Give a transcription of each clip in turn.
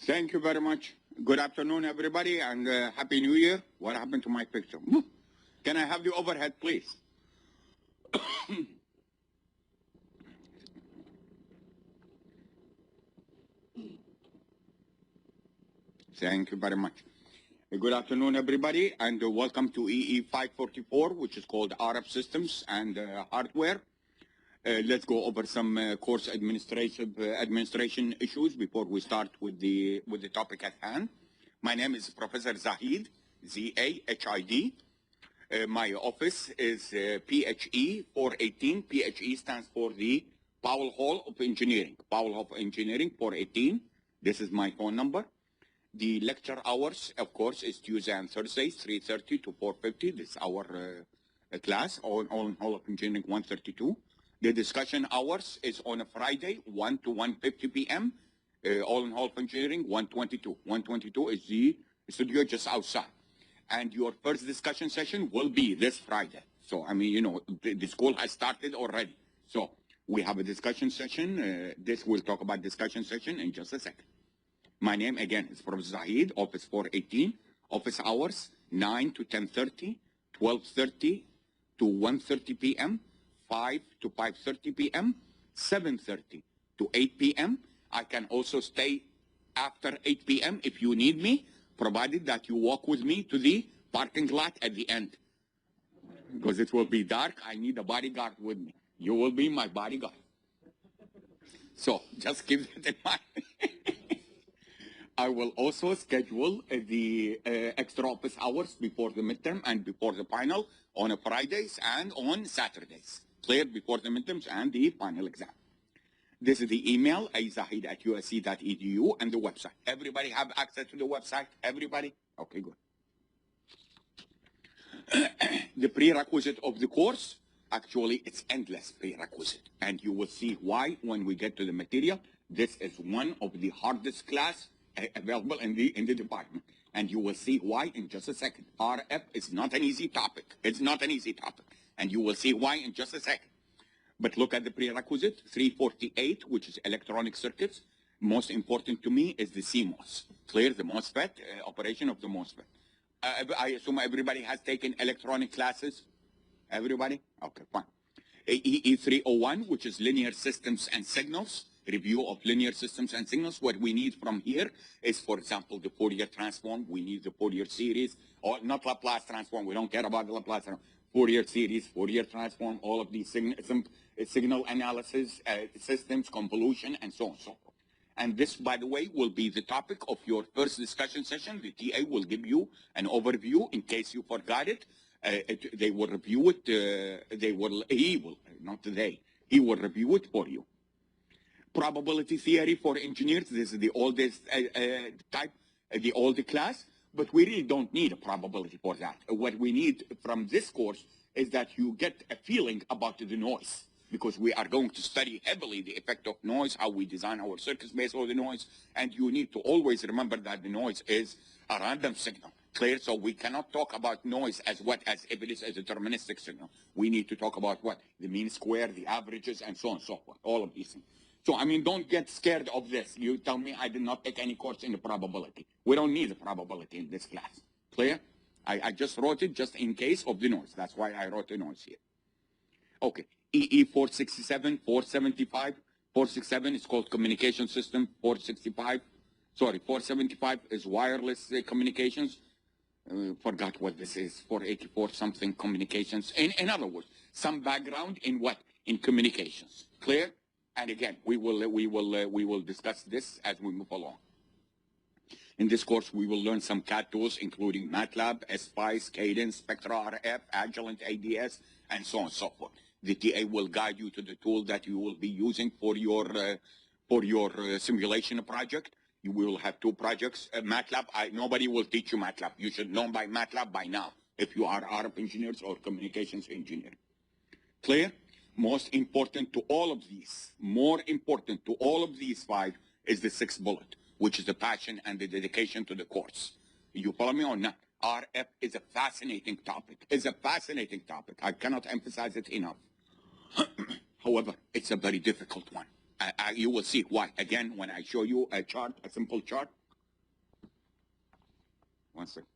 Thank you very much. Good afternoon, everybody, and Happy New Year. What happened to my picture? Can I have the overhead, please? Thank you very much. Good afternoon, everybody, and welcome to EE 544, which is called RF Systems and Hardware. Let's go over some course administration issues before we start with the topic at hand. My name is Professor Zahid, Z-A-H-I-D. My office is PHE 418. PHE stands for the Powell Hall of Engineering. Powell Hall of Engineering 418. This is my phone number. The lecture hours, of course, is Tuesday and Thursdays, 3:30 to 4:50. This is our class, All in Hall of Engineering 132. The discussion hours is on a Friday, 1 to 1:50 p.m. All in Hall of Engineering 122. 122 is the studio just outside. And your first discussion session will be this Friday. So, I mean, you know, the school has started already. So, we have a discussion session. We'll talk about discussion session in just a second. My name, again, is Professor Zahid, Office 418. Office hours, 9 to 10:30, 12:30 to 1:30 p.m., 5 to 5:30 p.m., 7:30 to 8 p.m. I can also stay after 8 p.m. if you need me, provided that you walk with me to the parking lot at the end. Because it will be dark, I need a bodyguard with me. You will be my bodyguard. So, just keep that in mind. I will also schedule the extra office hours before the midterm and before the final on Fridays and on Saturdays. Clear, before the midterms and the final exam. This is the email, alizahid@usc.edu, and the website. Everybody have access to the website? Everybody? Okay, good. The prerequisite of the course, actually, it's endless prerequisite. And you will see why when we get to the material. This is one of the hardest class available in the department. And you will see why in just a second. RF is not an easy topic. It's not an easy topic. And you will see why in just a second. But look at the prerequisite, 348, which is electronic circuits. Most important to me is the CMOS. Clear, the MOSFET, operation of the MOSFET. I assume everybody has taken electronic classes? Everybody? Okay, fine. EE 301, which is linear systems and signals. Review of linear systems and signals. What we need from here is, for example, the Fourier transform. We need the Fourier series, or not Laplace transform. We don't care about the Laplace transform. Fourier series, Fourier transform, all of these signal analysis, systems, convolution, and so on and so forth. And this, by the way, will be the topic of your first discussion session. The TA will give you an overview in case you forgot it. They will review it. He will review it for you. Probability theory for engineers. This is the oldest type, the old class. But we really don't need a probability for that. What we need from this course is that you get a feeling about the noise, because we are going to study heavily the effect of noise, how we design our circuits based on the noise, and you need to always remember that the noise is a random signal. Clear? So we cannot talk about noise as if it is a deterministic signal. We need to talk about what? The mean square, the averages, and so on and so forth. All of these things. So, I mean, don't get scared of this. You tell me I did not take any course in the probability. We don't need a probability in this class. Clear? I just wrote it just in case of the noise. That's why I wrote the noise here. Okay. EE 467, 475, 467 is called communication system, 465, sorry, 475 is wireless communications. Forgot what this is, 484 something communications. In other words, some background in what? In communications. Clear? And again, we will discuss this as we move along. In this course, we will learn some CAD tools, including MATLAB, SPICE, Cadence, SpectraRF, Agilent ADS, and so on and so forth. The TA will guide you to the tool that you will be using for your simulation project. You will have two projects. MATLAB, nobody will teach you MATLAB. You should know by MATLAB by now if you are RF engineers or communications engineer. Clear? Most important to all of these, more important to all of these five is the sixth bullet, which is the passion and the dedication to the course. You follow me or not? RF is a fascinating topic. It's a fascinating topic. I cannot emphasize it enough. However, it's a very difficult one. You will see why. Again, when I show you a chart, a simple chart. One second.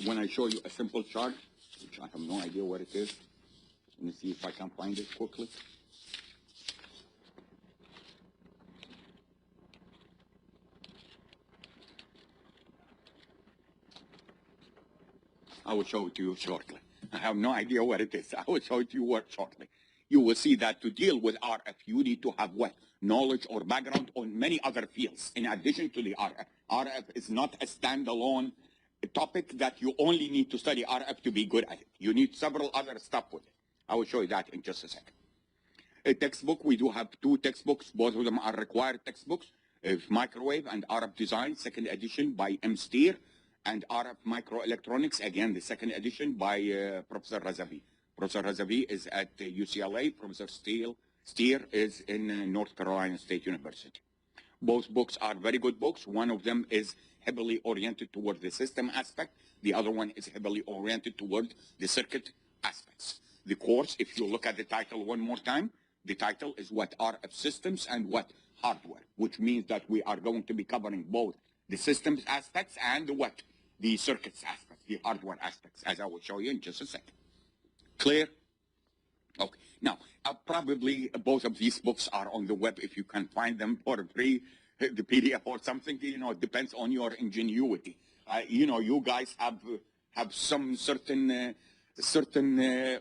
When I show you a simple chart, which I have no idea what it is, let me see if I can find it quickly. I will show it to you shortly. I have no idea what it is. I will show it to you shortly. You will see that to deal with RF, you need to have what? Knowledge or background on many other fields in addition to the RF. RF is not a standalone topic that you only need to study RF to be good at it. You need several other stuff with it. I will show you that in just a second. A textbook, we do have two textbooks. Both of them are required textbooks. Microwave and RF Design, second edition by M. Steer. And RF Microelectronics, again, the second edition by Professor Razavi. Professor Razavi is at UCLA. Professor Steer is in North Carolina State University. Both books are very good books. One of them is heavily oriented toward the system aspect. The other one is heavily oriented toward the circuit aspects. The course, if you look at the title one more time, the title is what? RF systems and what? Hardware, which means that we are going to be covering both the systems aspects and what? The circuits aspects, the hardware aspects, as I will show you in just a second. Clear? Okay. Now, probably both of these books are on the web if you can find them for free, the PDF or something. You know, it depends on your ingenuity. You know, you guys have some certain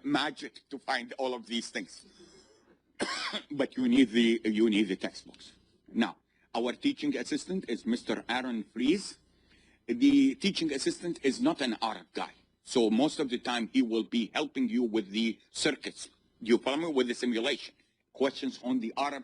magic to find all of these things, but you need the textbooks. Now, our teaching assistant is Mr. Aaron Fries. The teaching assistant is not an RF guy. So most of the time he will be helping you with the circuits. You follow me with the simulation. Questions on the RF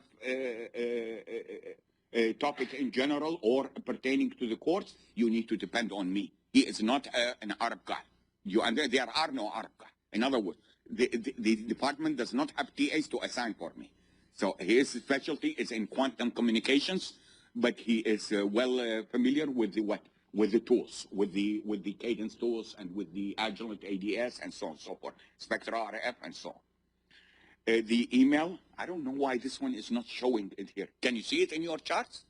topic in general or pertaining to the course, you need to depend on me. He is not an RF guy. There are no RF guy. In other words, the department does not have TAs to assign for me. So his specialty is in quantum communications, but he is well familiar with the what? With the tools, with the Cadence tools and with the Agilent ADS and so on and so forth, SpectraRF and so on. The email, I don't know why this one is not showing it here. Can you see it in your charts?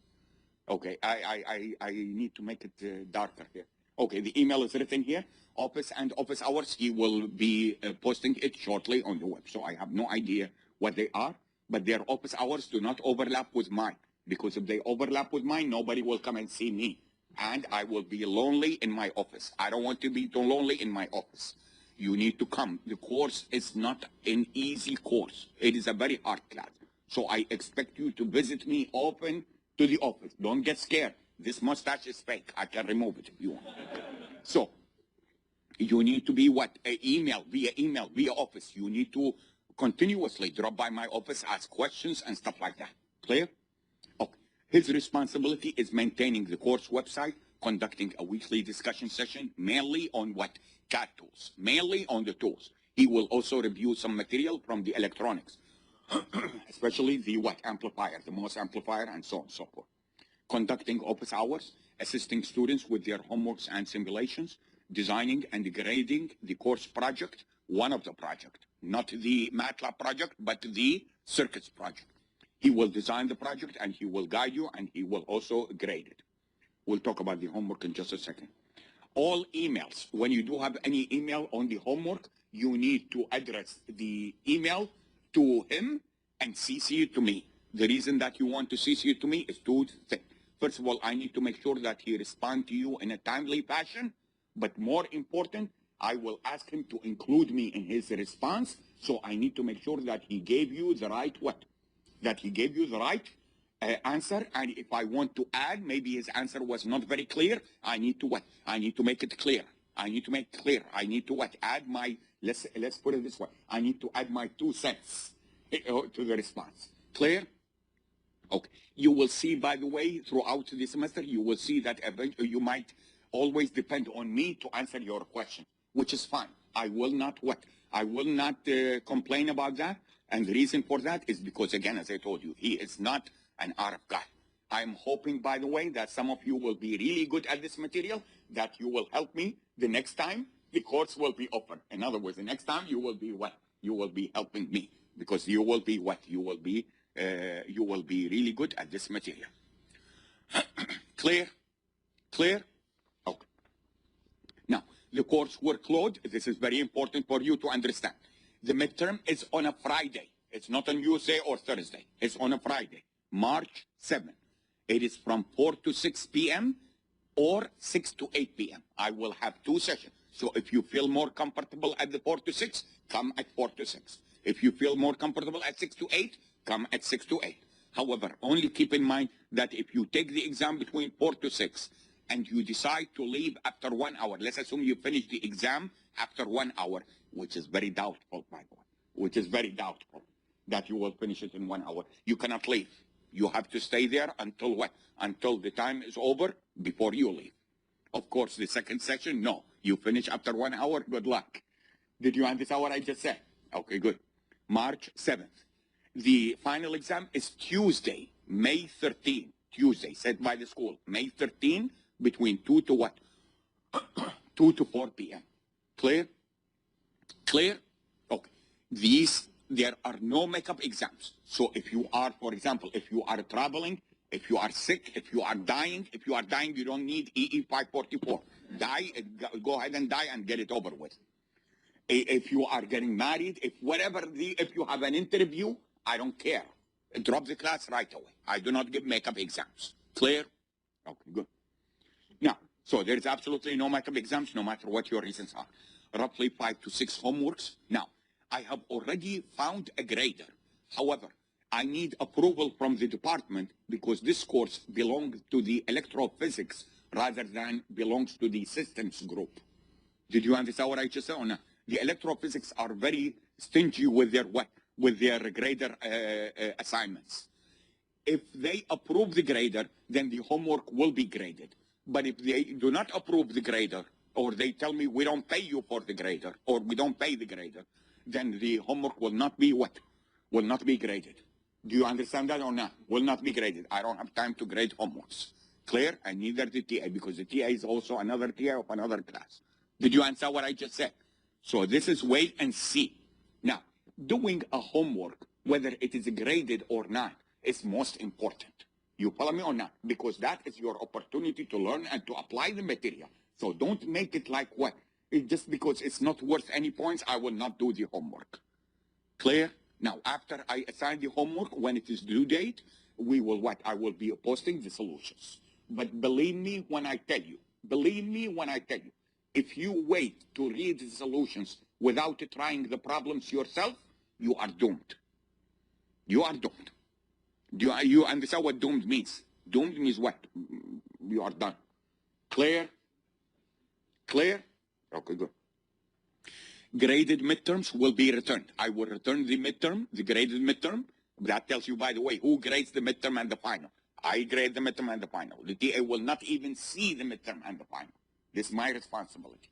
Okay, I need to make it darker here. Okay, the email is written here. Office and office hours, he will be posting it shortly on the web. So I have no idea what they are, but their office hours do not overlap with mine. Because if they overlap with mine, nobody will come and see me. And I will be lonely in my office. I don't want to be too lonely in my office. You need to come. The course is not an easy course. It is a very hard class. So I expect you to visit me often to the office. Don't get scared. This mustache is fake. I can remove it if you want. So you need to be what? Via email, via office. You need to continuously drop by my office, ask questions and stuff like that. Clear? His responsibility is maintaining the course website, conducting a weekly discussion session, mainly on what? CAD tools, mainly on the tools. He will also review some material from the electronics, especially the what? Amplifier, the MOS amplifier, and so on and so forth. Conducting office hours, assisting students with their homeworks and simulations, designing and grading the course project, one of the project, not the MATLAB project, but the circuits project. He will design the project, and he will guide you, and he will also grade it. We'll talk about the homework in just a second. All emails, when you do have any email on the homework, you need to address the email to him and CC it to me. The reason that you want to CC it to me is two things. First of all, I need to make sure that he responds to you in a timely fashion, but more important, I will ask him to include me in his response, so I need to make sure that he gave you the right what? That he gave you the right answer, and if I want to add, maybe his answer was not very clear, I need to what? I need to make it clear. I need to make it clear. I need to what? Add my, let's put it this way. I need to add my 2 cents to the response. Clear? Okay. You will see, by the way, throughout the semester, you will see that eventually you might always depend on me to answer your question, which is fine. I will not what? I will not complain about that. And the reason for that is because, again, as I told you, he is not an RF guy. I'm hoping, by the way, that some of you will be really good at this material, that you will help me the next time the course will be open. In other words, the next time you will be what? You will be helping me, because you will be what? You will be really good at this material. Clear? Clear? Okay. Now, the course workload, this is very important for you to understand. The midterm is on a Friday. It's not on Tuesday or Thursday. It's on a Friday, March 7th. It is from 4 to 6 p.m. or 6 to 8 p.m. I will have 2 sessions. So if you feel more comfortable at the 4 to 6, come at 4 to 6. If you feel more comfortable at 6 to 8, come at 6 to 8. However, only keep in mind that if you take the exam between 4 to 6 and you decide to leave after 1 hour, let's assume you finish the exam after 1 hour, which is very doubtful, by the way, which is very doubtful that you will finish it in 1 hour. You cannot leave. You have to stay there until what? Until the time is over before you leave. Of course, the second session, no. You finish after 1 hour, good luck. Did you understand what I just said? Okay, good. March 7th. The final exam is Tuesday, May 13. Tuesday, set by the school. May 13, between 2 to what? 2 to 4 p.m. Clear? Clear? Okay. There are no makeup exams. So if you are, for example, if you are traveling, if you are sick, if you are dying, you don't need EE 544. Go ahead and die and get it over with. If you are getting married, if you have an interview, I don't care. Drop the class right away. I do not give makeup exams. Clear? Okay, good. Now, so there's absolutely no makeup exams, no matter what your reasons are. Roughly 5 to 6 homeworks. Now, I have already found a grader. However, I need approval from the department because this course belongs to the electrophysics rather than belongs to the systems group. Did you understand what I just said or not? The electrophysics are very stingy with their what? With their grader assignments. If they approve the grader, then the homework will be graded. But if they do not approve the grader, or they tell me we don't pay you for the grader, or we don't pay the grader, then the homework will not be what? Will not be graded. Do you understand that or not? Will not be graded. I don't have time to grade homeworks. Clear? And neither the TA, because the TA is also another TA of another class. Did you answer what I just said? So this is wait and see. Now, doing a homework, whether it is graded or not, is most important. You follow me or not? Because that is your opportunity to learn and to apply the material. So don't make it like what? Just because it's not worth any points, I will not do the homework. Clear? Now, after I assign the homework, when it is due date, we will what? I will be posting the solutions. But believe me when I tell you, if you wait to read the solutions without trying the problems yourself, you are doomed. You are doomed. Do you understand what doomed means? Doomed means what? You are done. Clear? Clear? Okay, good. Graded midterms will be returned. I will return the midterm, the graded midterm. That tells you, by the way, who grades the midterm and the final. I grade the midterm and the final. The TA will not even see the midterm and the final. This is my responsibility.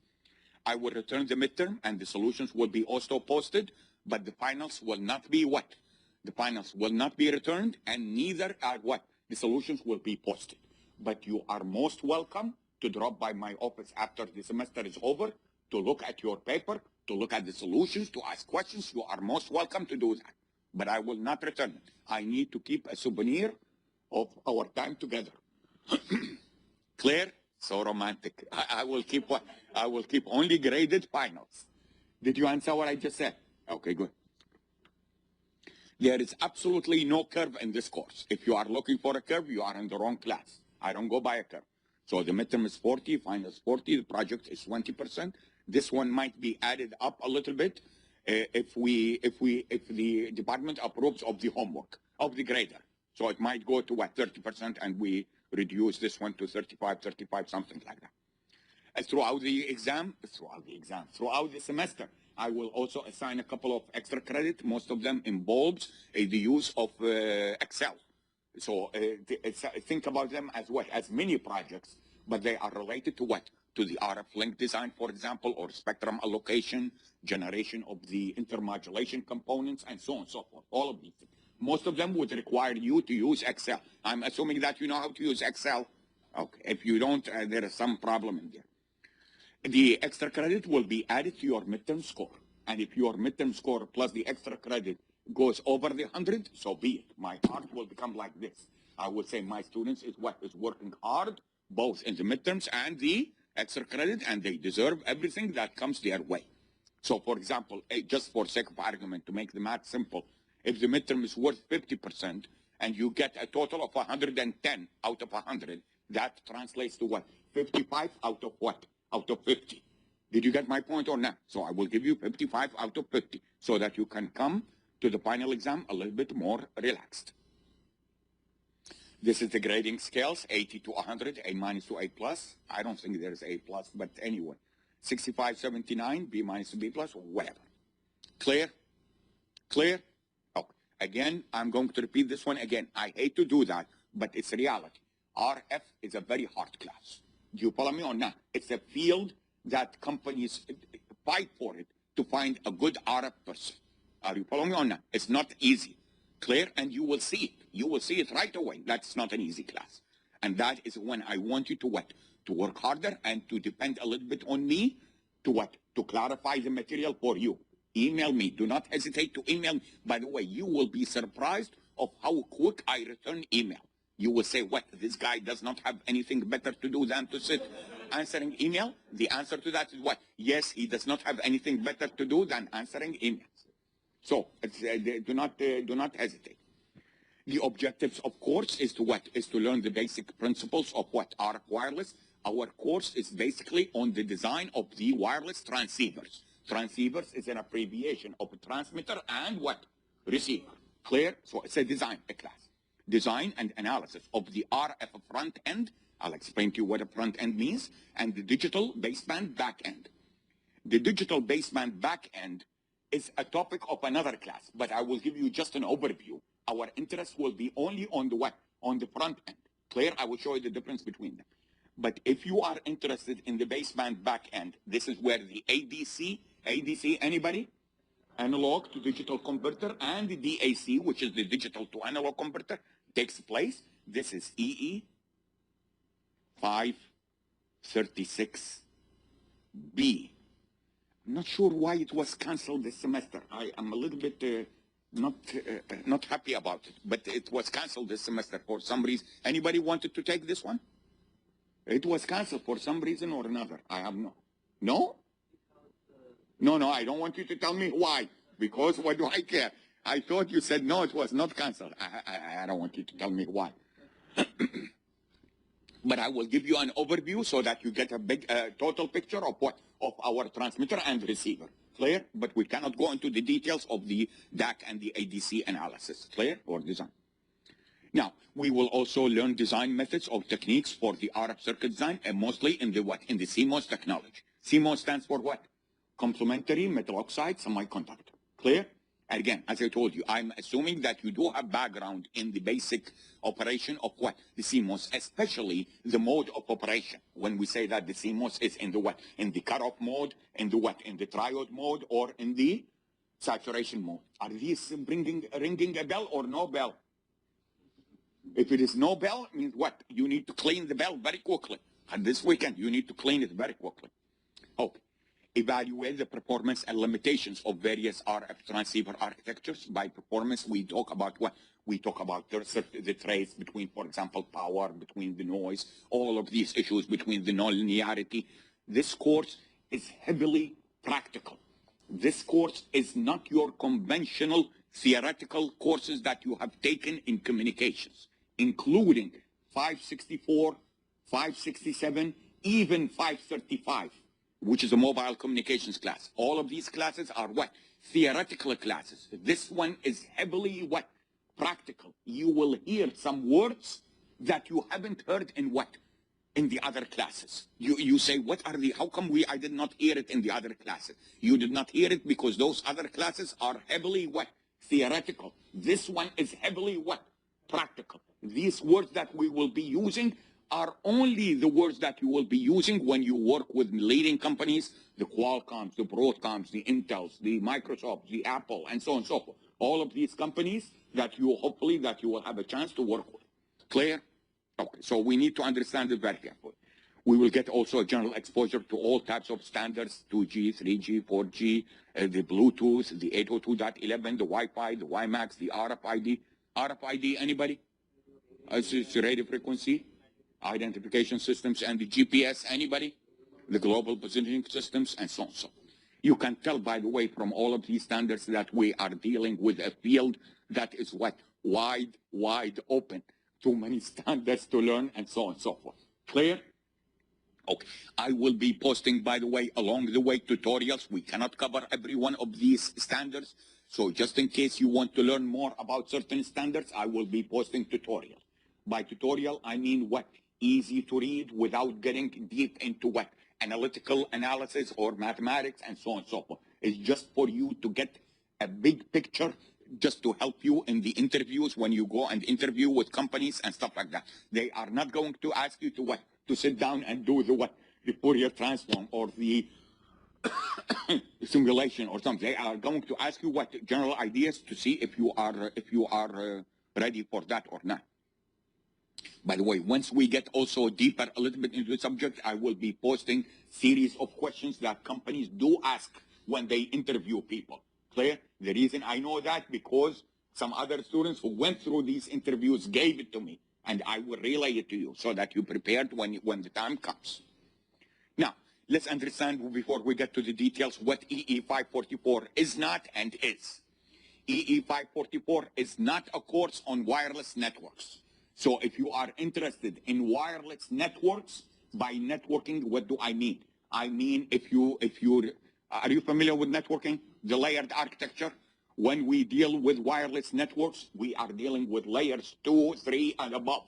I will return the midterm and the solutions will be also posted, but the finals will not be what? The finals will not be returned, and neither are what? The solutions will be posted. But you are most welcome to drop by my office after the semester is over, to look at your paper, to look at the solutions, to ask questions. You are most welcome to do that. but I will not return it. I need to keep a souvenir of our time together. Clear? So romantic. I will keep what? I will keep only graded finals. Did you answer what I just said? Okay, good. There is absolutely no curve in this course. If you are looking for a curve, you are in the wrong class. I don't go by a curve. So the midterm is 40, final is 40, the project is 20%. This one might be added up a little bit if the department approves of the homework of the grader. So it might go to what, 30%, and we reduce this one to 35, something like that. Throughout the semester, I will also assign a couple of extra credit. Most of them involves the use of Excel. So think about them as what? As mini projects, but they are related to what? To the RF link design, for example, or spectrum allocation, generation of the intermodulation components, and so on and so forth. All of these things. Most of them would require you to use Excel. I'm assuming that you know how to use Excel. Okay, if you don't, there is some problem in there. The extra credit will be added to your midterm score. And if your midterm score plus the extra credit goes over the 100, so be it. My heart will become like this. I would say my students is working hard, both in the midterms and the extra credit, and they deserve everything that comes their way. So for example, just for sake of argument, to make the math simple, if the midterm is worth 50% and you get a total of 110 out of 100, that translates to what? 55 out of what? Out of 50. Did you get my point or not? So I will give you 55 out of 50 so that you can come to the final exam a little bit more relaxed. This is the grading scales, 80 to 100, A minus to A plus. I don't think there's A plus, but anyway. 65, 79, B minus to B plus, whatever. Clear? Clear? Oh, again, I'm going to repeat this one again. I hate to do that, but it's reality. RF is a very hard class. Do you follow me or not? It's a field that companies fight for it to find a good RF person. Are you following me or not? It's not easy. Clear? And you will see it. You will see it right away. That's not an easy class. And that is when I want you to what? To work harder and to depend a little bit on me to what? To clarify the material for you. Email me. Do not hesitate to email me. By the way, you will be surprised of how quick I return email. You will say, what? This guy does not have anything better to do than to sit answering email? The answer to that is what? Yes, he does not have anything better to do than answering emails. So do not hesitate. The objectives, of course, is to what? Is to learn the basic principles of what? RF wireless. Our course is basically on the design of the wireless transceivers. Transceivers is an abbreviation of a transmitter and what? Receiver. Clear? So it's a design class. Design and analysis of the RF front end. I'll explain to you what a front end means. And the digital baseband back end. The digital baseband back end is a topic of another class, but I will give you just an overview. Our interest will be only on the what? On the front end. Clear? I will show you the difference between them. But if you are interested in the baseband back end, this is where the ADC, anybody? Analog to digital converter, and the DAC, which is the digital to analog converter, takes place. This is EE 536B. I'm not sure why it was canceled this semester. I am a little bit not happy about it, but it was canceled this semester for some reason. Anybody wanted to take this one? It was canceled for some reason or another. I have no. No? No, I don't want you to tell me why, because what do I care? I thought you said no, it was not canceled. I don't want you to tell me why. But I will give you an overview so that you get a big total picture of what? Of our transmitter and receiver. Clear? But we cannot go into the details of the DAC and the ADC analysis. Clear? Or design. Now, we will also learn design methods or techniques for the RF circuit design, and mostly in the what? In the CMOS technology. CMOS stands for what? Complementary metal oxide semiconductor. Clear? And again, as I told you, I'm assuming that you do have background in the basic operation of what? The CMOS, especially the mode of operation. When we say that the CMOS is in the what? In the cutoff mode, in the what? In the triode mode, or in the saturation mode. Are these ringing a bell or no bell? If it is no bell, it means what? You need to clean the bell very quickly. And this weekend, you need to clean it very quickly. Okay. Evaluate the performance and limitations of various RF transceiver architectures. By performance, we talk about what? We talk about the trace between, for example, power, between the noise, all of these issues between the nonlinearity. This course is heavily practical. This course is not your conventional theoretical courses that you have taken in communications, including 564, 567, even 535, which is a mobile communications class. All of these classes are what? Theoretical classes. This one is heavily what? Practical. You will hear some words that you haven't heard in what? In the other classes. You say, what are the, how come I did not hear it in the other classes? You did not hear it because those other classes are heavily what? Theoretical. This one is heavily what? Practical. These words that we will be using are only the words that you will be using when you work with leading companies, the Qualcomms, the Broadcoms, the Intels, the Microsofts, the Apple, and so on and so forth. All of these companies that you hopefully that you will have a chance to work with. Clear? Okay, so we need to understand it very carefully. We will get also a general exposure to all types of standards, 2G, 3G, 4G, the Bluetooth, the 802.11, the Wi-Fi, the WiMAX, the RFID. RFID, anybody? It's radio frequency, identification systems, and the GPS, anybody? The global positioning systems, and so on. So you can tell, by the way, from all of these standards that we are dealing with a field that is what? Wide open. Too many standards to learn, and so on and so forth. Clear? Okay. I will be posting, by the way, along the way tutorials. We cannot cover every one of these standards. So just in case you want to learn more about certain standards, I will be posting tutorials. By tutorial, I mean what? Easy to read without getting deep into what? Analytical analysis or mathematics and so on and so forth. It's just for you to get a big picture, just to help you in the interviews when you go and interview with companies and stuff like that. They are not going to ask you to what? To sit down and do the what? The Fourier transform or the simulation or something. They are going to ask you what? General ideas to see if you are ready for that or not. By the way, once we get also deeper a little bit into the subject, I will be posting series of questions that companies do ask when they interview people. Clear? The reason I know that because some other students who went through these interviews gave it to me, and I will relay it to you so that you're prepared when the time comes. Now, let's understand before we get to the details what EE544 is not and is. EE544 is not a course on wireless networks. So if you are interested in wireless networks, by networking, what do I mean? I mean, are you familiar with networking? The layered architecture. When we deal with wireless networks, we are dealing with layers 2, 3, and above.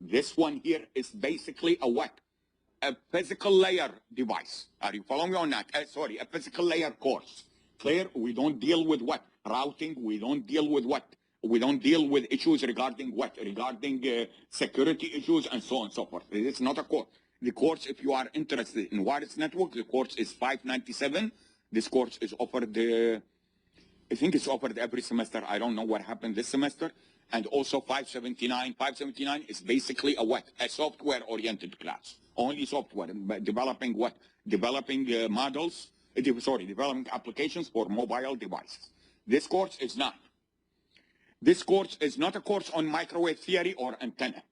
This one here is basically a what? A physical layer device. Are you following me or not? Sorry, a physical layer course. Clear? We don't deal with what? Routing. We don't deal with what? We don't deal with issues regarding what? Regarding security issues and so on and so forth. This is not a course. The course, if you are interested in wireless network, the course is $597. This course is offered, I think it's offered every semester. I don't know what happened this semester. And also $579. $579 is basically a what? A software-oriented class. Only software. Developing what? Developing models. Developing applications for mobile devices. This course is not. This course is not a course on microwave theory or antenna.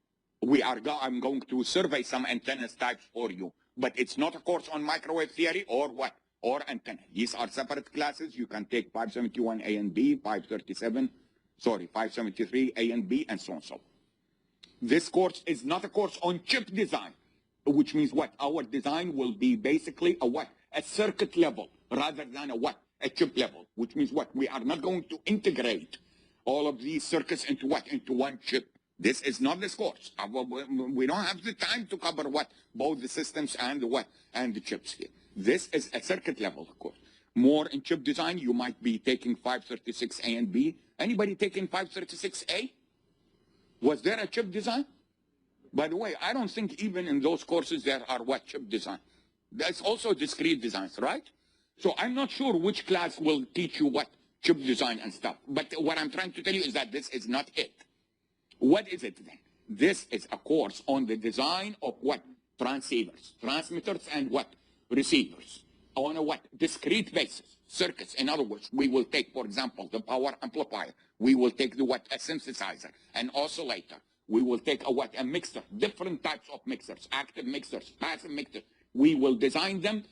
I'm going to survey some antennas types for you, but it's not a course on microwave theory or what? Or antenna. These are separate classes. You can take 571 A and B, 573 A and B, and so on and so on. This course is not a course on chip design, which means what? Our design will be basically a what? A circuit level rather than a what? A chip level, which means what? We are not going to integrate all of these circuits into what? Into one chip. This is not this course. We don't have the time to cover what? Both the systems and the what? And the chips here. This is a circuit level course. More in chip design, you might be taking 536A and B. Anybody taking 536A? Was there a chip design? By the way, I don't think even in those courses there are what? Chip design. There's also discrete designs, right? So I'm not sure which class will teach you what? Chip design and stuff. But what I'm trying to tell you is that this is not it. What is it then? This is a course on the design of what? Transceivers, transmitters, and what? Receivers. on a what? Discrete basis, circuits. In other words, we will take, for example, the power amplifier. We will take the what? A synthesizer, an oscillator. We will take a what? A mixer, different types of mixers, active mixers, passive mixers. We will design them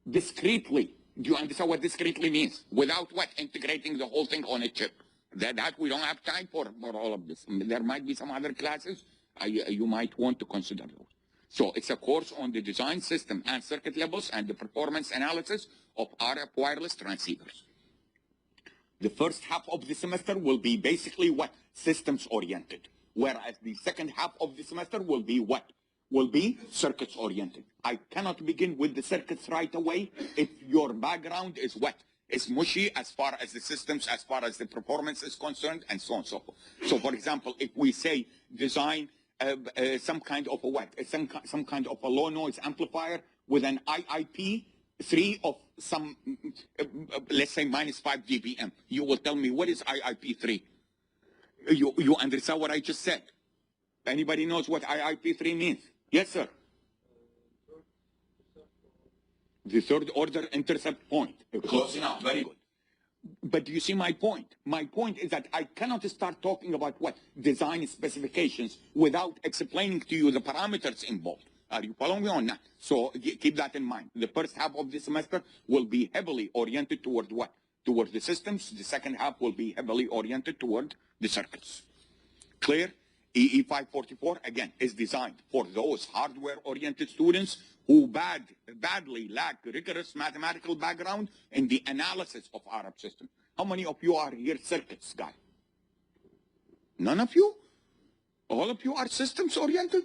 discretely. Do you understand what discretely means? Without what? Integrating the whole thing on a chip. That we don't have time for all of this. There might be some other classes you might want to consider those. So it's a course on the design, system, and circuit levels and the performance analysis of RF wireless transceivers. The first half of the semester will be basically what? Systems oriented. Whereas the second half of the semester will be what? Will be circuits oriented. I cannot begin with the circuits right away if your background is what? Is mushy as far as the systems, as far as the performance is concerned, and so on and so forth. So for example, if we say design some kind of a what? Some kind of a low noise amplifier with an IIP3 of some, let's say -5 dBm. You will tell me, what is IIP3? You understand what I just said? Anybody knows what IIP3 means? Yes, sir. The third order intercept point. Close enough, very good. But do you see my point? My point is that I cannot start talking about what? Design specifications without explaining to you the parameters involved. Are you following me on that? So keep that in mind. The first half of the semester will be heavily oriented toward what? Toward the systems. The second half will be heavily oriented toward the circuits. Clear? EE 544, again, is designed for those hardware-oriented students who badly lack rigorous mathematical background in the analysis of RF systems. How many of you are here circuits guy? None of you? All of you are systems-oriented?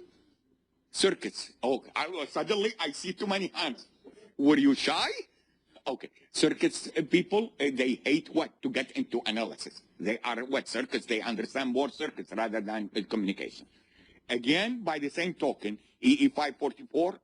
Circuits. Okay. Suddenly, I see too many hands. Were you shy? Okay. Circuits people, they hate what? To get into analysis. They are what? Circuits. They understand more circuits rather than communication. Again, by the same token, EE 544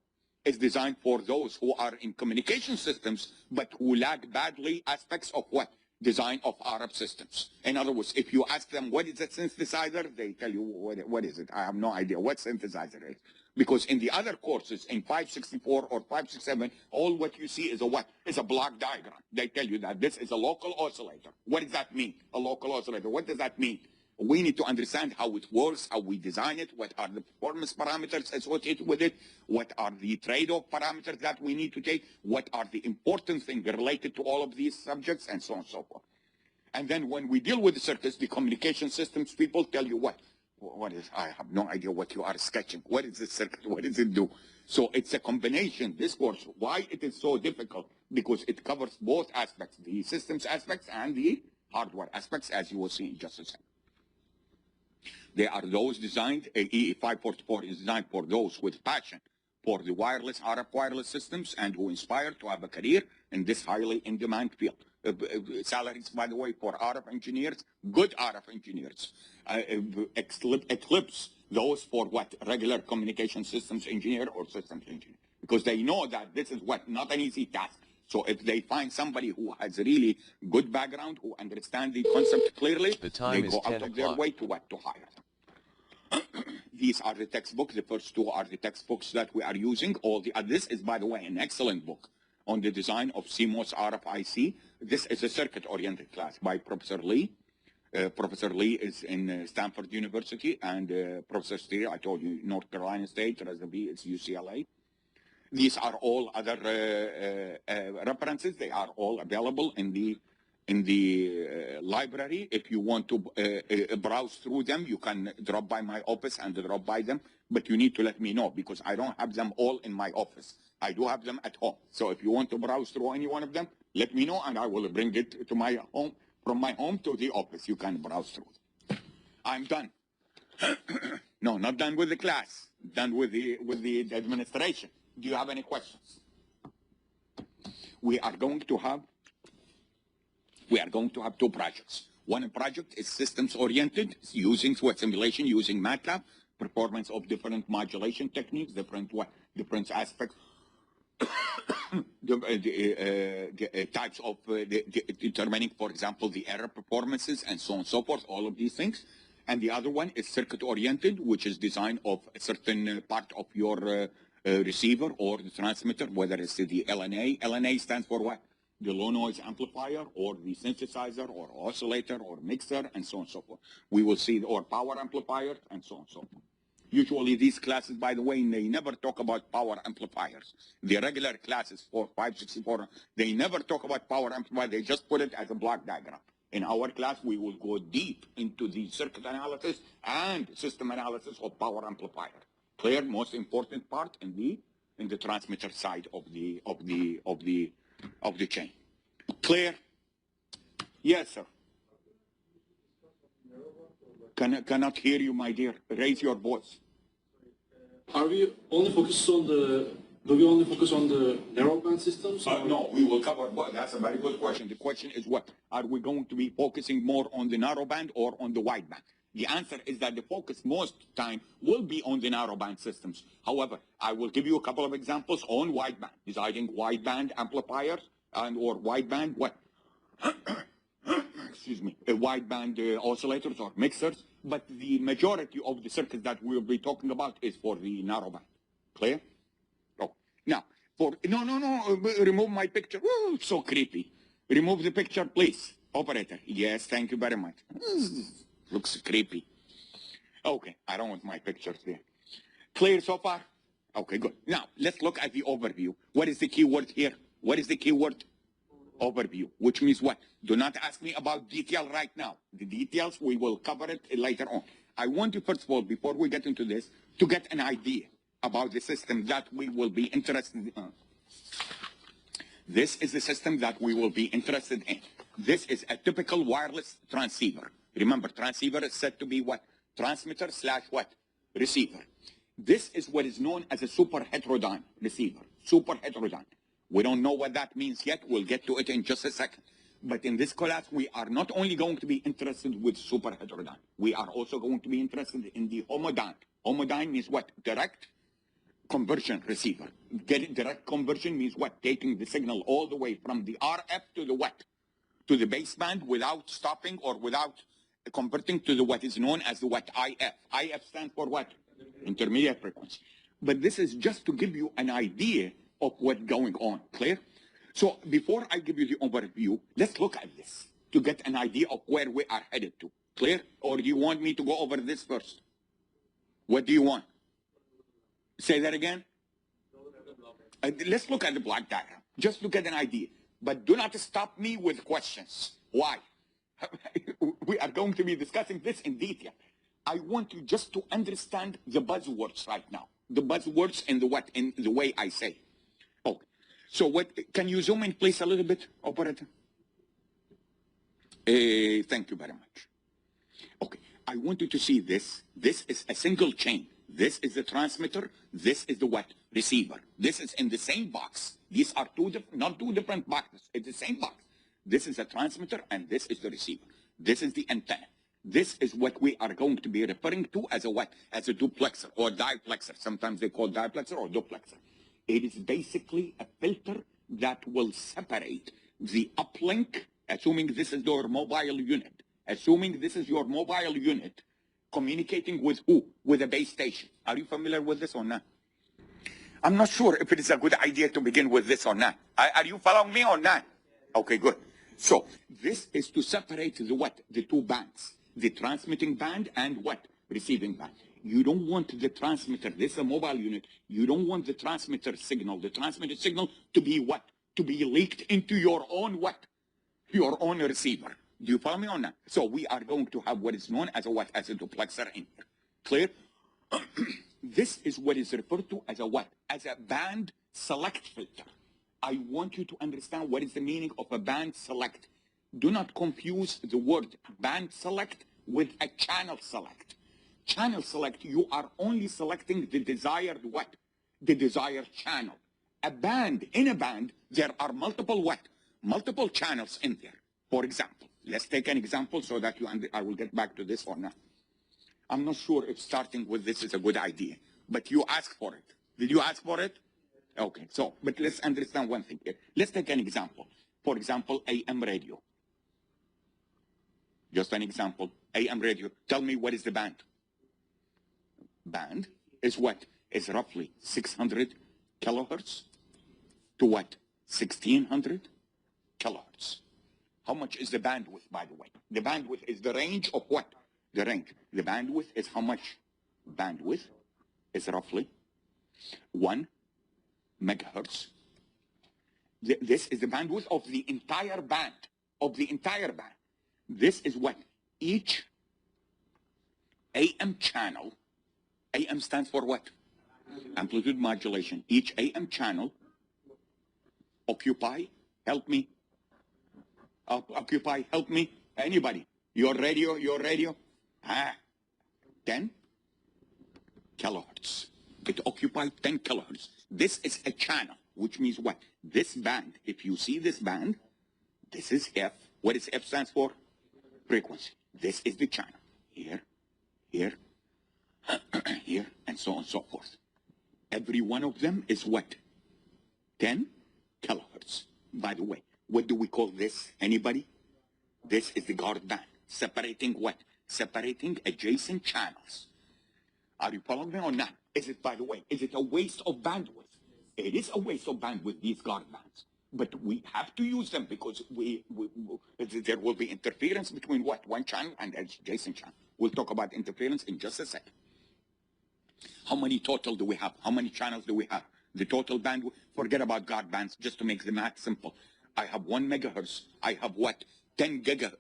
is designed for those who are in communication systems, but who lack badly aspects of what? Design of RF systems. In other words, if you ask them, what is a synthesizer? They tell you, what is it? I have no idea what synthesizer is. Because in the other courses, in 564 or 567, all what you see is a what? Is a block diagram. They tell you that this is a local oscillator. What does that mean? A local oscillator. What does that mean? We need to understand how it works, how we design it, what are the performance parameters associated with it, what are the trade-off parameters that we need to take, what are the important things related to all of these subjects, and so on and so forth. And then when we deal with the circuits, the communication systems people tell you what? What is, I have no idea what you are sketching. What is the circuit? What does it do? So it's a combination, this course. Why it is so difficult? Because it covers both aspects, the systems aspects and the hardware aspects, as you will see in just a second. They are those designed, EE 544 is designed for those with passion for the wireless, RF wireless systems, and who inspire to have a career in this highly in-demand field. Salaries, by the way, for RF engineers, good RF engineers, eclipse those for what? Regular communication systems engineer or systems engineer. Because they know that this is what? Not an easy task. So if they find somebody who has really good background, who understands the concept clearly, they go out of their way to what? To hire them. These are the textbooks. The first two are the textbooks that we are using. This is, by the way, an excellent book on the design of CMOSRF IC. This is a circuit-oriented class by Professor Lee. Professor Lee is in Stanford University, and Professor Steele, I told you, North Carolina State. Razavi is UCLA. These are all other references. They are all available in the library. If you want to browse through them, you can drop by my office and drop by them. But you need to let me know, because I don't have them all in my office. I do have them at home. So if you want to browse through any one of them, let me know, and I will bring it to my home, from my home to the office. You can browse through them. I'm done. No, not done with the class. Done with the administration. Do you have any questions? We are going to have two projects. One project is systems-oriented, using simulation, using MATLAB, performance of different modulation techniques, different aspects, types of determining, for example, the error performances, and so on and so forth, all of these things. And the other one is circuit-oriented, which is design of a certain part of your receiver or the transmitter, whether it's the LNA. LNA stands for what? The low noise amplifier or the synthesizer or oscillator or mixer and so on and so forth. We will see, or power amplifiers and so on and so forth. Usually these classes, by the way, they never talk about power amplifiers. The regular classes, 4, 5, 6, 4, they never talk about power amplifier. They just put it as a block diagram. In our class, we will go deep into the circuit analysis and system analysis of power amplifier. Clear? Most important part in the transmitter side of the chain. Clear? Yes, sir. Cannot hear you, my dear. Raise your voice. Are we only focused on the? Do we only focus on the narrowband systems? No, we will cover. Well, that's a very good question. The question is what? Are we going to be focusing more on the narrowband or on the wideband? The answer is that the focus most time will be on the narrowband systems. However, I will give you a couple of examples on wideband, designing wideband amplifiers and or wideband what? Excuse me, wideband oscillators or mixers. But the majority of the circuits that we'll be talking about is for the narrowband. Clear? Oh, now no, remove my picture. Ooh, so creepy. Remove the picture, please, operator. Yes, thank you very much. Looks creepy. Okay, I don't want my pictures there. Clear so far? Okay, good. Now, let's look at the overview. What is the key word here? What is the key word? Overview, which means what? Do not ask me about detail right now. The details, we will cover it later on. I want you, first of all, before we get into this, to get an idea about the system that we will be interested in. This is the system that we will be interested in. This is a typical wireless transceiver. Remember, transceiver is said to be what? Transmitter / what? Receiver. This is what is known as a super heterodyne receiver. Super heterodyne. We don't know what that means yet. We'll get to it in just a second. But in this class, we are not only going to be interested with super heterodyne. We are also going to be interested in the homodyne. Homodyne means what? Direct conversion receiver. Getting direct conversion means what? Taking the signal all the way from the RF to the what? To the baseband without stopping or without converting to the what is known as the what? IF. IF stands for what? Intermediate frequency. But this is just to give you an idea of what's going on. Clear? So before I give you the overview, let's look at this to get an idea of where we are headed to. Clear? Or do you want me to go over this first? What do you want? Say that again? Let's look at the block diagram, just to get an idea. But do not stop me with questions. Why? We are going to be discussing this in detail. I want you just to understand the buzzwords right now. The buzzwords in the what? In the way I say. Okay. So what? Can you zoom in, please, a little bit, operator? Thank you very much. Okay. I want you to see this. This is a single chain. This is the transmitter. This is the what? Receiver. This is in the same box. These are not two different boxes. It's the same box. This is a transmitter and this is the receiver. This is the antenna. This is what we are going to be referring to as a what? As a duplexer or diplexer. Sometimes they call diplexer or duplexer. It is basically a filter that will separate the uplink, assuming this is your mobile unit. Assuming this is your mobile unit, communicating with who? With a base station. Are you familiar with this or not? I'm not sure if it is a good idea to begin with this or not. Are you following me or not? Okay, good. So this is to separate the what? The two bands. The transmitting band and what? Receiving band. You don't want the transmitter, this is a mobile unit, you don't want the transmitter signal, to be what? To be leaked into your own what? Your own receiver. Do you follow me on that? So we are going to have what is known as a what? As a duplexer in here. Clear? This is what is referred to as a what? As a band select filter. I want you to understand what is the meaning of a band select. Do not confuse the word band select with a channel select. Channel select, you are only selecting the desired what? The desired channel. A band, in a band, there are multiple what? Multiple channels in there. For example, let's take an example so that I will get back to this or not. I'm not sure if starting with this is a good idea, but you asked for it. Did you ask for it? Okay, so, but let's understand one thing here. Let's take an example. For example, AM radio. Just an example, AM radio. Tell me what is the band? Band is what? is roughly 600 kilohertz to what? 1600 kilohertz. How much is the bandwidth, by the way? The bandwidth is the range of what? The range. The bandwidth is how much? Bandwidth is roughly 1 megahertz. This is the bandwidth of the entire band. This is what? Each AM channel, AM stands for what? Amplitude modulation. Each AM channel occupy, help me, anybody. Your radio, 10 kilohertz. It occupies 10 kilohertz. This is a channel, which means what? This band, if you see this band, this is F. What is F stands for? Frequency. This is the channel. Here, here, here, and so on and so forth. Every one of them is what? 10 kilohertz. By the way, what do we call this? Anybody? This is the guard band. Separating what? Separating adjacent channels. Are you following me or not? Is it, by the way, is it a waste of bandwidth? It is a waste of bandwidth, these guard bands. But we have to use them because there will be interference between what? One channel and adjacent channel. We'll talk about interference in just a second. How many total do we have? How many channels do we have? The total bandwidth, forget about guard bands, just to make the math simple. I have 1 megahertz. I have what? 10 kilohertz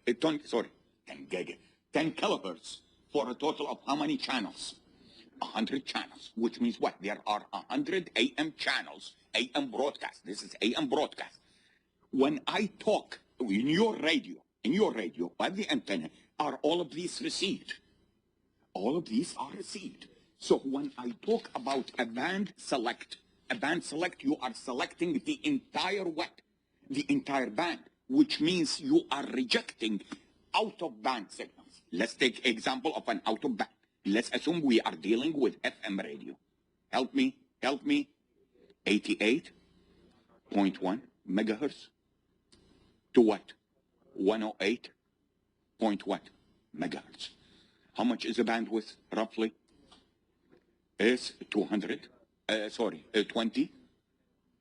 for a total of how many channels? 100 channels, which means what? There are 100 AM channels, AM broadcast. This is AM broadcast. When I talk in your radio, by the antenna, are all of these received? All of these are received. So when I talk about a band select, you are selecting the entire what? The entire band, which means you are rejecting out-of-band signals. Let's take example of an out-of-band. Let's assume we are dealing with FM radio. Help me. 88.1 megahertz to what? 108 point what? Megahertz. How much is the bandwidth roughly? Is 20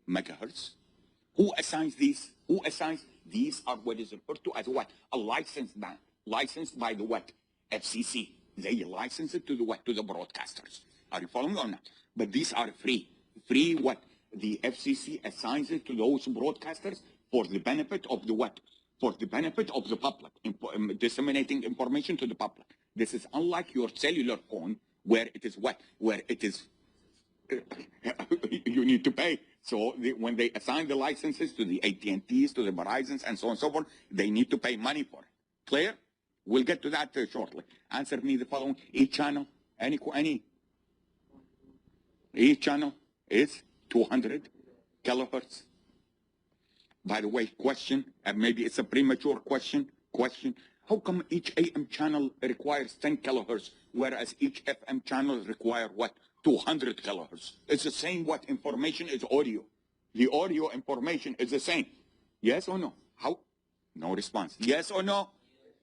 megahertz. Who assigns these? These are what is referred to as what? A licensed band. Licensed by the what? FCC. They license it to the what? To the broadcasters. Are you following or not? But these are free. Free what? The FCC assigns it to those broadcasters for the benefit of the what? For the benefit of the public. Disseminating information to the public. This is unlike your cellular phone where it is what? Where it is you need to pay. So when they assign the licenses to the AT&Ts, to the Verizons, and so on and so forth, they need to pay money for it. Clear? We'll get to that shortly. Answer me the following. Each channel, each channel is 200 kilohertz. By the way, question, and maybe it's a premature question. How come each AM channel requires 10 kilohertz, whereas each FM channel requires what? 200 kilohertz. It's the same what information is audio. The audio information is the same. Yes or no? How? No response. Yes or no?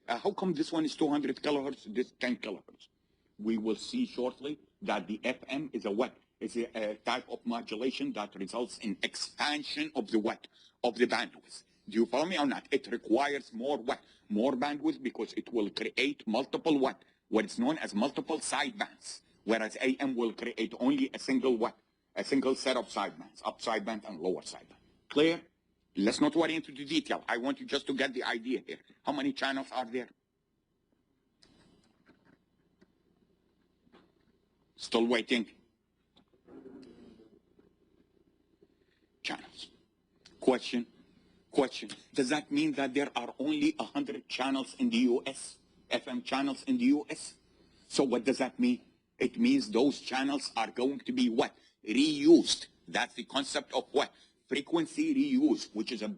How come this one is 200 kilohertz, this 10 kilohertz? We will see shortly that the FM is a what? It's a type of modulation that results in expansion of the what? Of the bandwidth. Do you follow me or not? It requires more what? More bandwidth because it will create multiple what? What is known as multiple sidebands. Whereas AM will create only a single what? A single set of sidebands, up sideband and lower sideband. Clear? Let's not worry into the detail. I want you just to get the idea here. How many channels are there? Still waiting. Channels. Question. Does that mean that there are only 100 channels in the US? FM channels in the US? So what does that mean? It means those channels are going to be what? Reused. That's the concept of what? Frequency reuse, which is a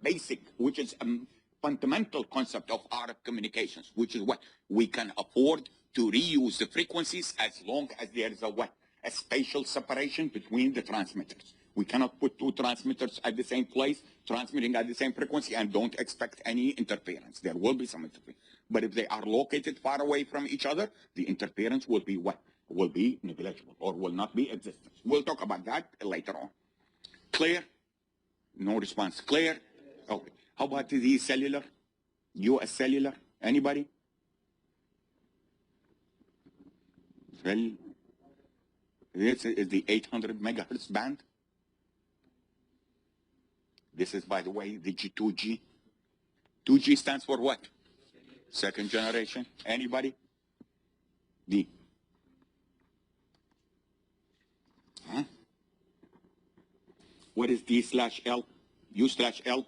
fundamental concept of RF communications, which is what? We can afford to reuse the frequencies as long as there is a what? A spatial separation between the transmitters. We cannot put two transmitters at the same place, transmitting at the same frequency, and don't expect any interference. There will be some interference. But if they are located far away from each other, the interference will be what? will be negligible or will not be existent. We'll talk about that later on. Clear? No response. Clear? Okay. How about the cellular? US cellular? Anybody? Well, this is the 800 megahertz band. This is, by the way, the G2G. 2G stands for what? Second generation. Anybody? D. Huh? What is D/L? U/L?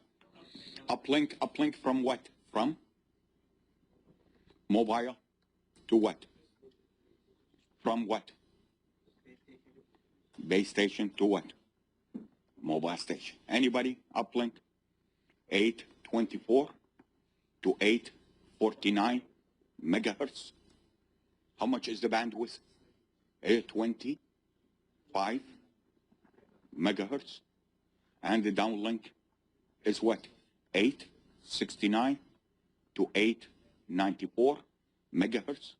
Uplink from what? From mobile to what? From what? Base station to what? Mobile station. Anybody? Uplink? 824 to 849 megahertz. How much is the bandwidth? 825 megahertz. And the downlink is what? 869 to 894 megahertz.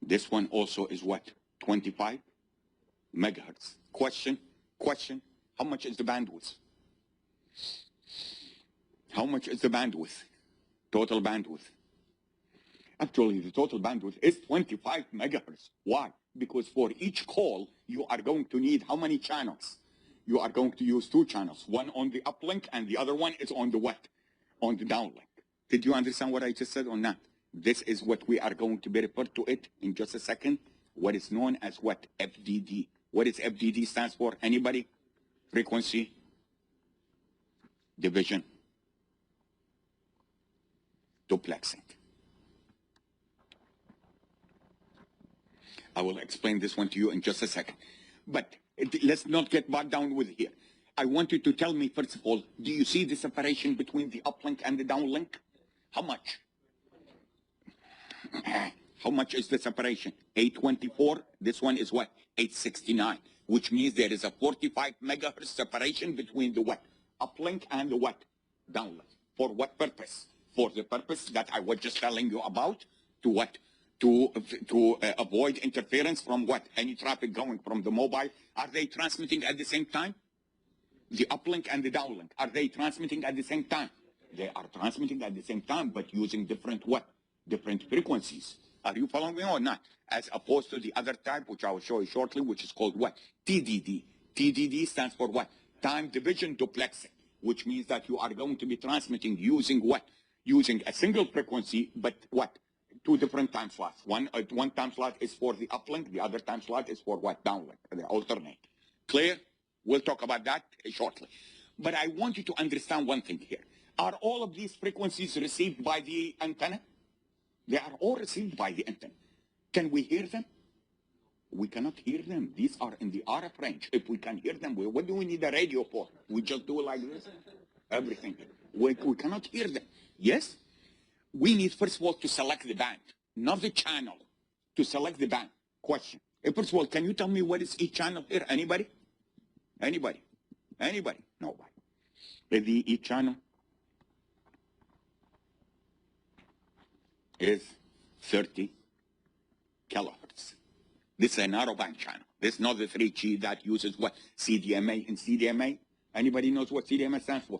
This one also is what? 25 megahertz. Question, how much is the bandwidth? How much is the bandwidth? Total bandwidth. Actually, the total bandwidth is 25 megahertz. Why? Because for each call, you are going to need how many channels? You are going to use 2 channels, one on the uplink and the other one is on the what? On the downlink. Did you understand what I just said or not? This is what we are going to be referred to it in just a second. What is known as what? FDD. What is FDD stands for? Anybody? Frequency division duplexing. I will explain this one to you in just a second. But let's not get bogged down with here. I want you to tell me, first of all, do you see the separation between the uplink and the downlink? How much? How much is the separation? 824. This one is what? 869. Which means there is a 45 megahertz separation between the what? Uplink and the what? Downlink. For what purpose? For the purpose that I was just telling you about. To what? To avoid interference from what? Any traffic going from the mobile. Are they transmitting at the same time? The uplink and the downlink. Are they transmitting at the same time? They are transmitting at the same time, but using different what? Different frequencies. Are you following me or not? As opposed to the other type, which I will show you shortly, which is called what? TDD. TDD stands for what? Time division duplexing, which means that you are going to be transmitting using what? Using a single frequency, but what? 2 different time slots. One time slot is for the uplink, the other time slot is for what? Downlink. They alternate. Clear? We'll talk about that shortly. But I want you to understand one thing here. Are all of these frequencies received by the antenna? They are all received by the antenna. Can we hear them? We cannot hear them. These are in the RF range. If we can hear them, what do we need a radio for? We just do it like this? Everything. We cannot hear them. Yes? We need, first of all, to select the band, not the channel, to select the band. Question. First of all, can you tell me what is each channel here? Anybody? Anybody? Anybody? Nobody. The each channel is 30 kilohertz. This is a narrowband channel. This is not the 3G that uses what? CDMA. In CDMA, anybody knows what CDMA stands for?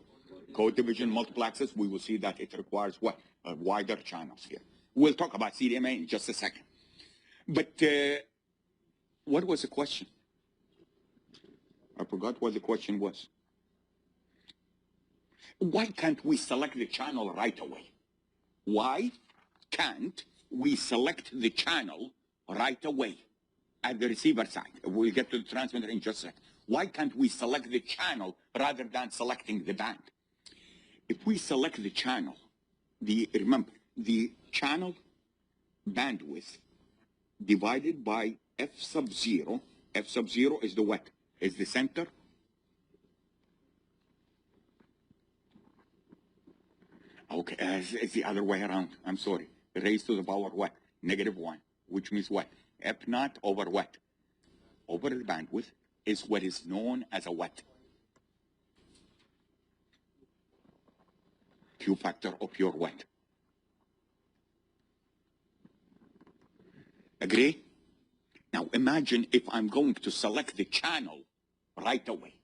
Code division multiplexes. We will see that it requires what? Wider channels here. We'll talk about CDMA in just a second. But what was the question? I forgot what the question was. Why can't we select the channel right away? Why can't we select the channel right away at the receiver side? We'll get to the transmitter in just a second. Why can't we select the channel rather than selecting the band? If we select the channel, remember, the channel bandwidth divided by F sub 0, F sub 0 is the what? Is the center. Okay, it's the other way around. I'm sorry. Raised to the power what? -1, which means what? F naught over what? Over the bandwidth is what is known as a what? Q factor of your what? Agree? Now, imagine if I'm going to select the channel right away.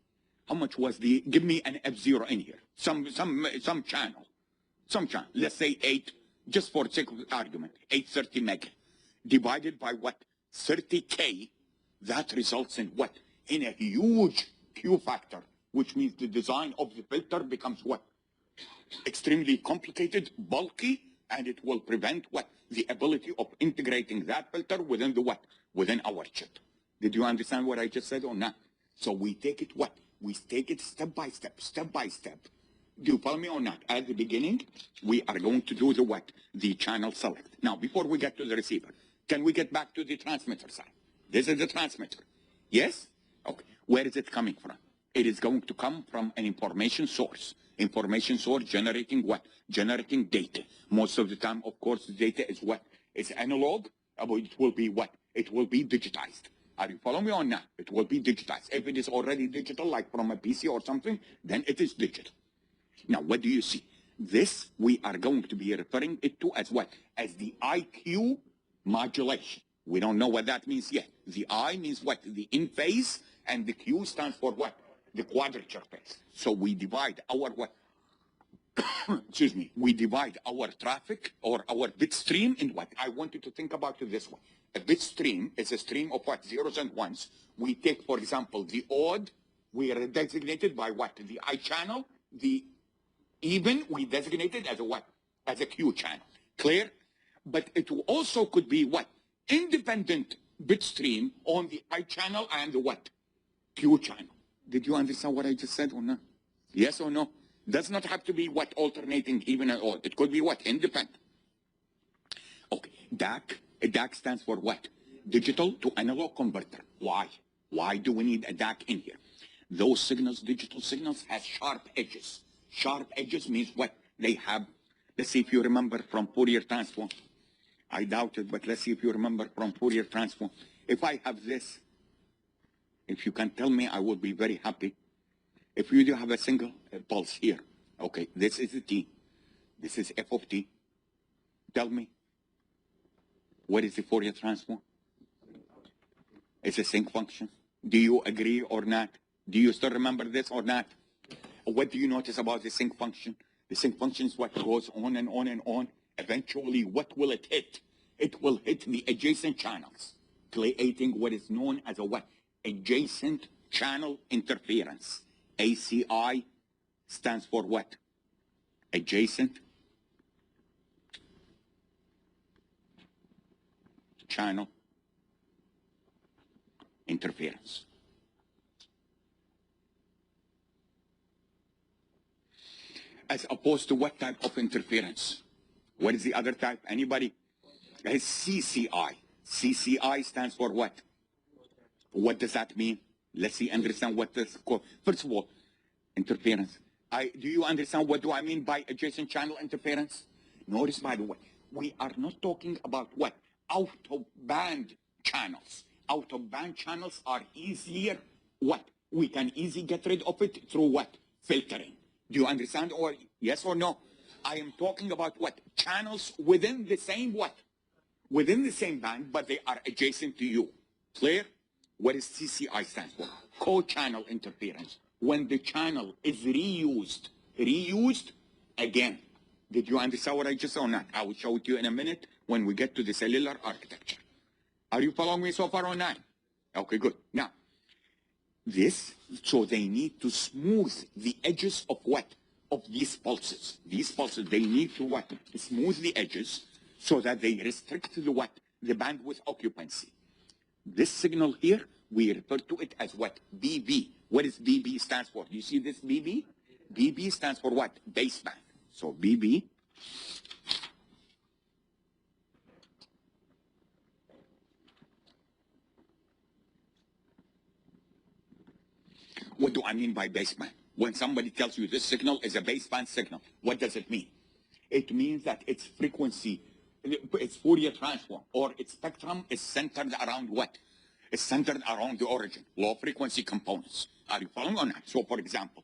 How much was the, give me an F0 in here, some channel. Let's say 8, just for sake of argument, 830 mega, divided by what? 30K, that results in what? In a huge Q factor, which means the design of the filter becomes what? Extremely complicated, bulky, and it will prevent what? The ability of integrating that filter within the what? Within our chip. Did you understand what I just said or not? So we take it what? We take it step by step. Do you follow me or not? At the beginning, we are going to do the what? The channel select. Now, before we get to the receiver, can we get back to the transmitter side? This is the transmitter. Yes? Okay. Where is it coming from? It is going to come from an information source. Information source generating what? Generating data. Most of the time, of course, the data is what? It's analog. It will be what? It will be digitized. Are you following me or not? It will be digitized. If it is already digital, like from a PC or something, then it is digital. Now, what do you see? This, we are going to be referring it to as what? As the IQ modulation. We don't know what that means yet. The I means what? The in phase, and the Q stands for what? The quadrature phase. So we divide our what? Excuse me. We divide our traffic or our bit stream in what? I want you to think about it this way. A bit stream is a stream of what? Zeros and ones. We take, for example, the odd, we are designated by what? The I channel. The even, we designate it as a what? As a Q channel. Clear? But it also could be what? Independent bit stream on the I channel and the what? Q channel. Did you understand what I just said or not? Yes or no? Does not have to be what? Alternating even and odd. It could be what? Independent. Okay. DAC. A DAC stands for what? Digital to analog converter. Why? Why do we need a DAC in here? Those signals, digital signals, has sharp edges. Sharp edges means what? They have, let's see if you remember from Fourier transform. I doubt it, but let's see if you remember from Fourier transform. If I have this, if you can tell me, I will be very happy. If you do have a single pulse here, okay, this is the T. This is F of T. Tell me, what is the Fourier transform? It's a sinc function. Do you agree or not? Do you still remember this or not? What do you notice about the sinc function? The sinc function is what goes on and on and on. Eventually, what will it hit? It will hit the adjacent channels, creating what is known as a what? Adjacent channel interference. ACI stands for what? Adjacent channel interference. As opposed to what type of interference? What is the other type? Anybody? It's CCI. CCI stands for what? What does that mean? Let's see, understand what this called. First of all, interference. Do you understand what do I mean by adjacent channel interference? Notice, by the way, we are not talking about what? Out-of-band channels. Out-of-band channels are easier, what? We can easily get rid of it through what? Filtering. Do you understand, or yes or no? I am talking about what? Channels within the same what? Within the same band, but they are adjacent to you. Clear? What does CCI stand for? Co-channel interference. When the channel is reused again. Did you understand what I just said or not? I will show it to you in a minute when we get to the cellular architecture. Are you following me so far or not? Okay, good. Now, this, so they need to smooth the edges of what? Of these pulses. These pulses, they need to what? Smooth the edges so that they restrict the what? The bandwidth occupancy. This signal here, we refer to it as what? BB. What does BB stands for? Do you see this BB? BB stands for what? Baseband. So BB. What do I mean by baseband? When somebody tells you this signal is a baseband signal, what does it mean? It means that its frequency, its Fourier transform, or its spectrum is centered around what? It's centered around the origin, low frequency components. Are you following or not? So for example,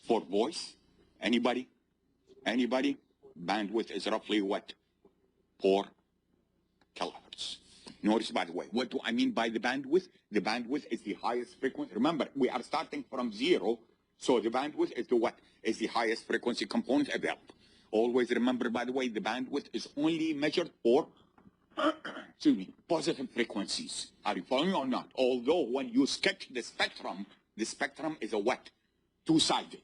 for voice, anybody? Bandwidth is roughly what? 4 kilohertz. Notice, by the way, what do I mean by the bandwidth? The bandwidth is the highest frequency. Remember, we are starting from 0, so the bandwidth is the what? Is the highest frequency component available. Always remember, by the way, the bandwidth is only measured for excuse me, positive frequencies. Are you following me or not? Although when you sketch the spectrum is a what? Two-sided.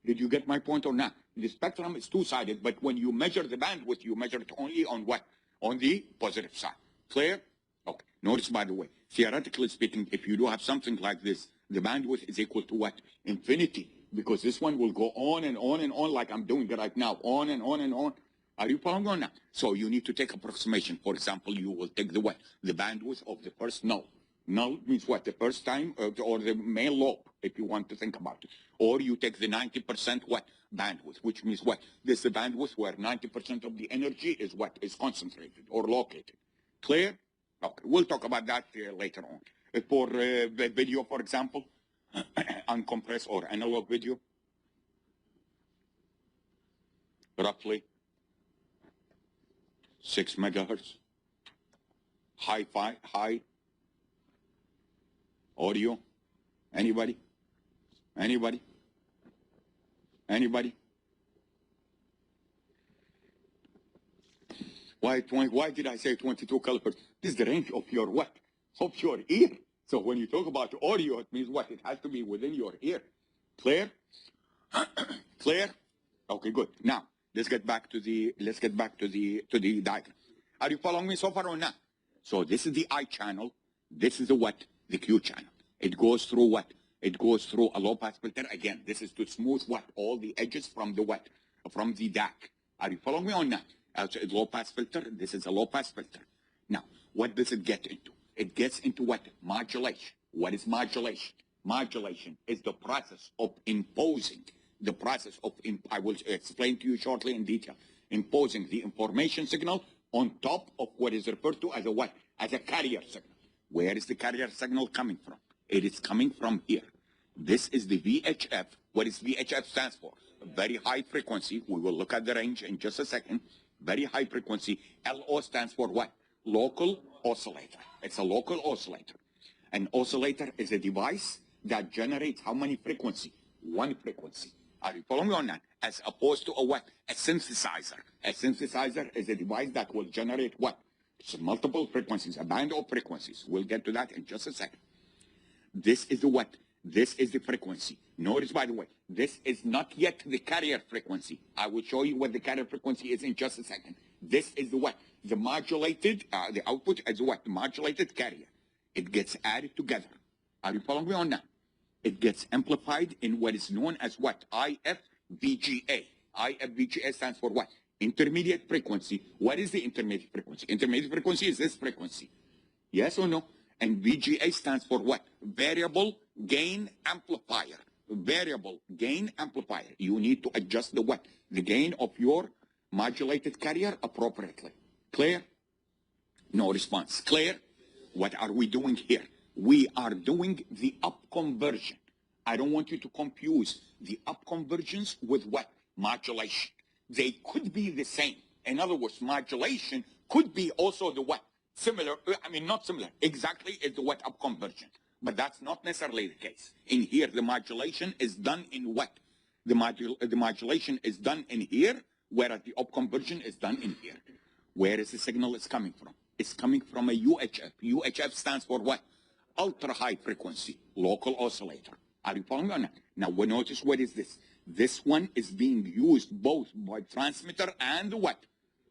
Did you get my point or not? The spectrum is two-sided, but when you measure the bandwidth, you measure it only on what? On the positive side. Clear? Okay. Notice, by the way, theoretically speaking, if you do have something like this, the bandwidth is equal to what? Infinity. Because this one will go on and on and on like I'm doing it right now. On and on and on. Are you following or not? So you need to take approximation. For example, you will take the what? The bandwidth of the first null. Null means what? The first time or the main lobe, if you want to think about it. Or you take the 90% what? Bandwidth, which means what? This is the bandwidth where 90% of the energy is what? Is concentrated or located. Clear? Okay, we'll talk about that later on. For video, for example, uncompressed or analog video, roughly 6 megahertz. High audio. Anybody? Anybody? Anybody? Why did I say 22 kilohertz? This is the range of your what? Of your ear. So when you talk about audio, it means what? It has to be within your ear. Clear? Clear? Okay, good. Now let's get back to the diagram. Are you following me so far or not? So this is the I channel. This is the what? The Q channel. It goes through what? It goes through a low pass filter. Again, this is to smooth what? All the edges from the what? From the DAC. Are you following me or not? It's a low pass filter. This is a low pass filter. Now, what does it get into? It gets into what? Modulation. What is modulation? Modulation is the process of imposing. The process of, I will explain to you shortly in detail, imposing the information signal on top of what is referred to as a what? As a carrier signal. Where is the carrier signal coming from? It is coming from here. This is the VHF. What is VHF stands for? Very high frequency. We will look at the range in just a second. Very high frequency. LO stands for what? Local oscillator. It's a local oscillator. An oscillator is a device that generates how many frequency? One frequency. Are you following me on that? As opposed to a what? A synthesizer. A synthesizer is a device that will generate what? It's multiple frequencies, a band of frequencies. We'll get to that in just a second. This is the what? This is the frequency. Notice, by the way, this is not yet the carrier frequency. I will show you what the carrier frequency is in just a second. This is the what? The modulated, the output is what? The modulated carrier. It gets added together. Are you following me on that? It gets amplified in what is known as what? IFVGA. IFVGA stands for what? Intermediate frequency. What is the intermediate frequency? Intermediate frequency is this frequency. Yes or no? And VGA stands for what? Variable gain amplifier. Variable gain amplifier. You need to adjust the what? The gain of your modulated carrier appropriately. Clear? No response. Clear? What are we doing here? We are doing the up conversion. I don't want you to confuse the up conversions with what? Modulation. They could be the same. In other words, modulation could be also the what? Similar, I mean not similar, exactly is the what? Up conversion. But that's not necessarily the case. In here, the modulation is done in what? The modulation is done in here, whereas the up conversion is done in here. Where is the signal is coming from? It's coming from a UHF. UHF stands for what? Ultra high frequency, local oscillator. Are you following me on that? Now, we notice what is this? This one is being used both by transmitter and what?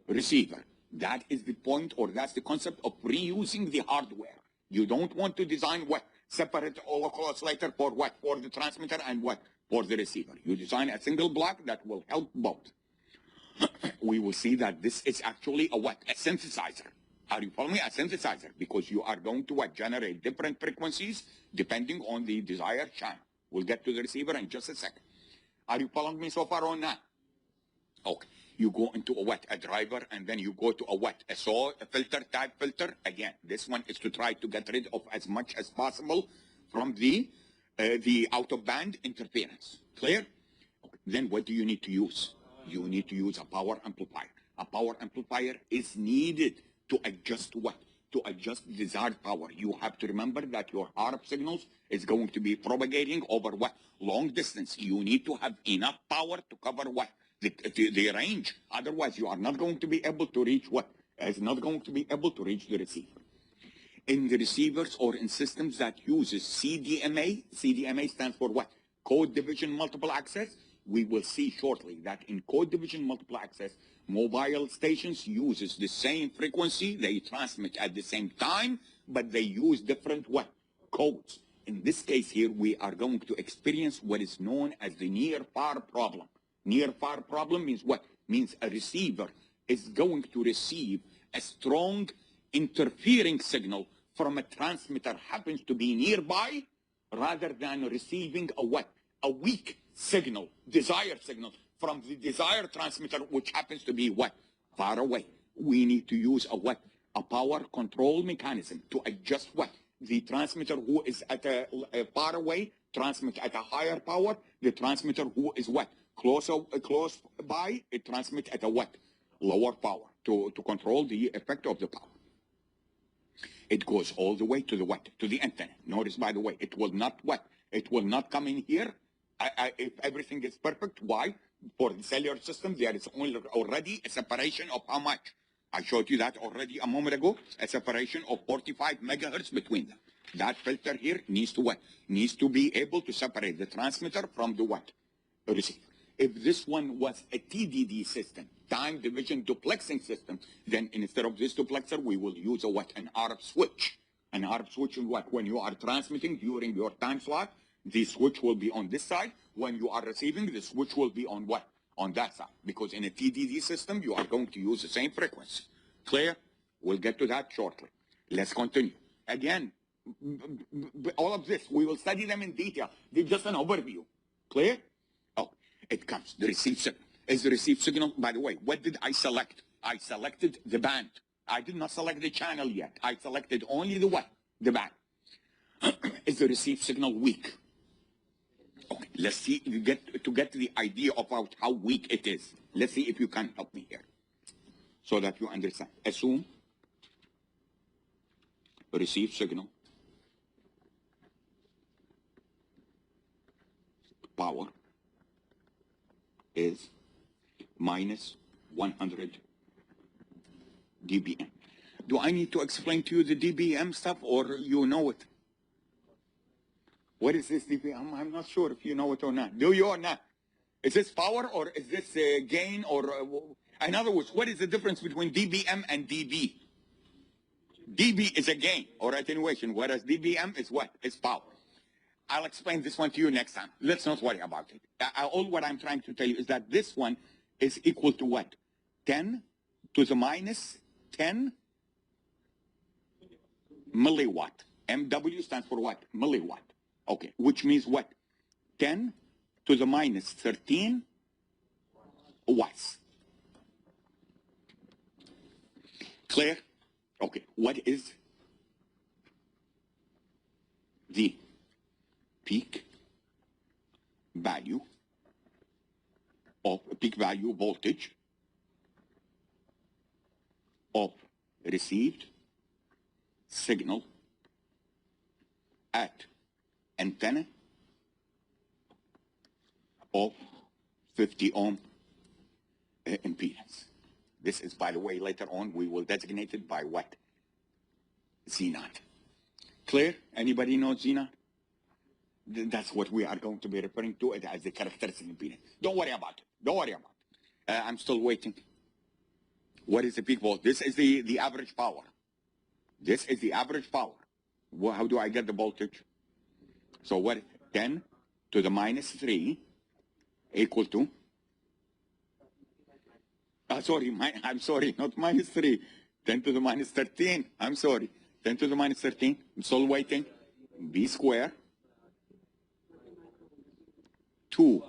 Receiver. That is the point, or that's the concept of reusing the hardware. You don't want to design what? Separate local oscillator for what? For the transmitter and what? For the receiver. You design a single block that will help both. We will see that this is actually a what? A synthesizer. Are you following me? A synthesizer, because you are going to what? Generate different frequencies depending on the desired channel. We'll get to the receiver in just a second. Are you following me so far on that? Okay. You go into a what? A driver, and then you go to a what? A filter type filter. Again, this one is to try to get rid of as much as possible from the out of band interference. Clear? Okay. Then what do you need to use? You need to use a power amplifier. A power amplifier is needed to adjust what? to adjust desired power. You have to remember that your RF signals is going to be propagating over what? Long distance. You need to have enough power to cover what? The range. Otherwise, you are not going to be able to reach what? It's not going to be able to reach the receiver. In the receivers or in systems that uses CDMA, CDMA stands for what? Code division multiple access. We will see shortly that in code division multiple access, mobile stations uses the same frequency, they transmit at the same time, but they use different what? Codes. In this case here, we are going to experience what is known as the near-far problem. Near-far problem means what? Means a receiver is going to receive a strong interfering signal from a transmitter happens to be nearby, rather than receiving a what? A weak signal, desired signal, from the desired transmitter, which happens to be what? Far away. We need to use a what? A power control mechanism to adjust what? The transmitter who is at a far away, transmit at a higher power. The transmitter who is what? Close by, it transmits at a what? Lower power to control the effect of the power. It goes all the way to the what? To the antenna. Notice, by the way, it will not what? It will not come in here if everything is perfect. Why? For the cellular system, there is already a separation of how much? I showed you that already a moment ago, a separation of 45 megahertz between them. That filter here needs to what? Needs to be able to separate the transmitter from the what? The receiver. If this one was a TDD system, time division duplexing system, then instead of this duplexer, we will use a what? An RF switch. An RF switch is what? When you are transmitting during your time slot, the switch will be on this side. When you are receiving, the switch will be on what? On that side. Because in a TDD system, you are going to use the same frequency. Clear? We'll get to that shortly. Let's continue. Again, all of this, we will study them in detail. They're just an overview. Clear? Oh, it comes. The receive signal. Is the receive signal, by the way, what did I select? I selected the band. I did not select the channel yet. I selected only the what? The band. Is the receive signal weak? Okay, let's see if you get the idea about how weak it is. Let's see if you can help me here so that you understand. Assume receive signal power is minus 100 dBm. Do I need to explain to you the dBm stuff, or you know it? What is this dBm? I'm not sure if you know it or not. Do you or not? Is this power, or is this gain, or in other words, what is the difference between dBm and dB? dB is a gain or attenuation, whereas dBm is what? It's power. I'll explain this one to you next time. Let's not worry about it. All what I'm trying to tell you is that this one is equal to what? 10 to the minus 10 milliwatt. MW stands for what? Milliwatt. Okay, which means what? 10 to the minus 13 watts. Clear? Okay, what is the peak value of peak value voltage of received signal at antenna of 50 ohm impedance? This is, by the way, later on we will designate it by what? Z0. Clear? Anybody know Z0? That's what we are going to be referring to it as the characteristic impedance. Don't worry about it. Don't worry about it. I'm still waiting. What is the peak volt? This is the average power. This is the average power. Well, how do I get the voltage? So what? 10 to the minus 3 equal to, I'm sorry, not minus 3. 10 to the minus 13. I'm sorry. 10 to the minus 13. I'm still waiting. B square. 2.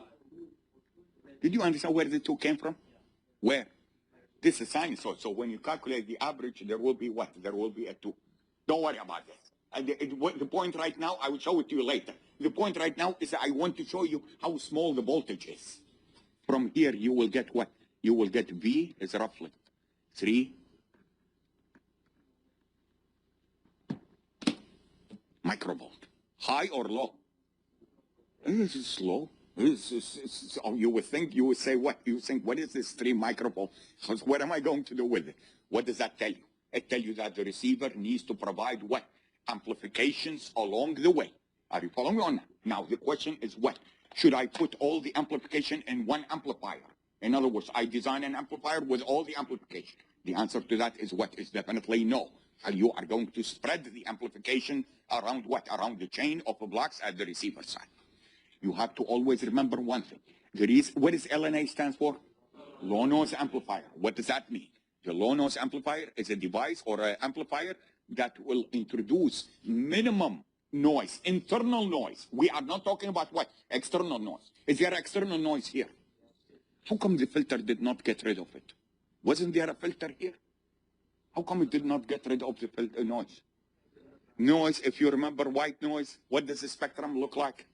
Did you understand where the 2 came from? Where? This is sinusoid. So when you calculate the average, there will be what? There will be a 2. Don't worry about this. The point right now, I will show it to you later. The point right now is that I want to show you how small the voltage is. From here, you will get what? You will get V is roughly 3 microvolt. High or low? This is low. You would think, you would say what? You think, what is this 3 microvolt? What am I going to do with it? What does that tell you? It tells you that the receiver needs to provide what? Amplifications along the way. Are you following me on that? Now, the question is what? Should I put all the amplification in one amplifier? In other words, I design an amplifier with all the amplification. The answer to that is what? Is definitely no. You are going to spread the amplification around what? Around the chain of blocks at the receiver side. You have to always remember one thing. What does LNA stands for? Low noise amplifier. What does that mean? The low noise amplifier is a device or an amplifier that will introduce minimum noise, internal noise. We are not talking about what? External noise. Is there external noise here? How come the filter did not get rid of it? Wasn't there a filter here? How come it did not get rid of the filter noise? Noise, if you remember white noise, what does the spectrum look like?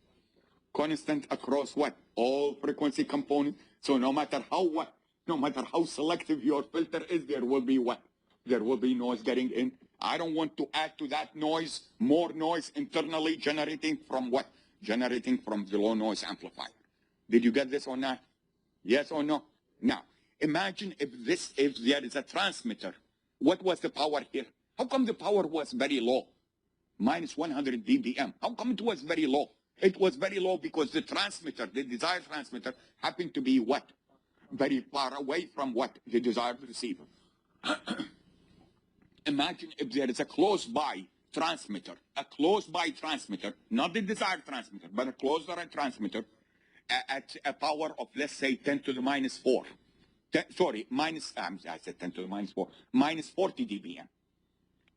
Constant across what? All frequency components. So no matter how what? No matter how selective your filter is, there will be what? There will be noise getting in. I don't want to add to that noise more noise internally generating from what? Generating from the low noise amplifier. Did you get this or not? Yes or no? Now, imagine if there is a transmitter. What was the power here? How come the power was very low? Minus 100 dBm. How come it was very low? It was very low because the transmitter, the desired transmitter, happened to be what? Very far away from what? The desired receiver. Imagine if there is a close-by transmitter, not the desired transmitter, but a close-by transmitter at a power of, let's say, 10 to the minus 4. I said 10 to the minus 4. Minus 40 dBm.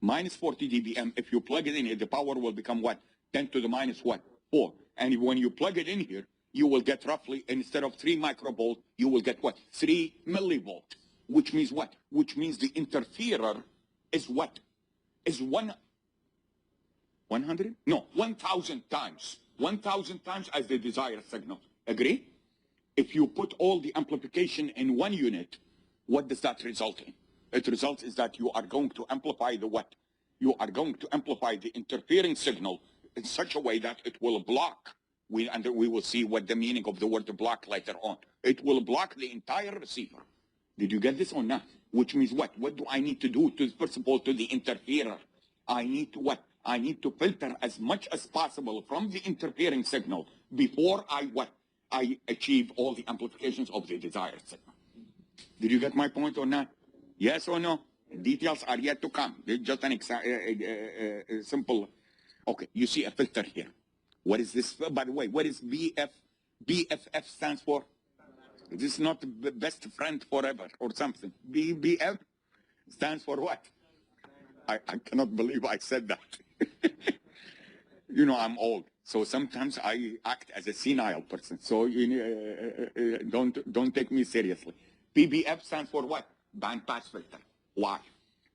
Minus 40 dBm, if you plug it in here, the power will become what? 10 to the minus what? 4. And when you plug it in here, you will get roughly, instead of 3 microvolt, you will get what? 3 millivolt. Which means what? Which means the interferer is what? Is 100? No, 1,000 times. 1,000 times as the desired signal. Agree? If you put all the amplification in one unit, what does that result in? It results is that you are going to amplify the what? You are going to amplify the interfering signal in such a way that it will block. We will see what the meaning of the word block later on. It will block the entire receiver. Did you get this or not? Which means what? What do I need to do to, first of all, to the interferer? I need to what? I need to filter as much as possible from the interfering signal before I what? I achieve all the amplifications of the desired signal. Did you get my point or not? Yes or no? Details are yet to come. It's just an simple. Okay, you see a filter here. What is this? By the way, what is BF? BFF stands for? This is not the best friend forever or something. BF stands for what? I cannot believe I said that. You know, I'm old, so sometimes I act as a senile person. So don't take me seriously. PBF stands for what? Band pass filter. Why?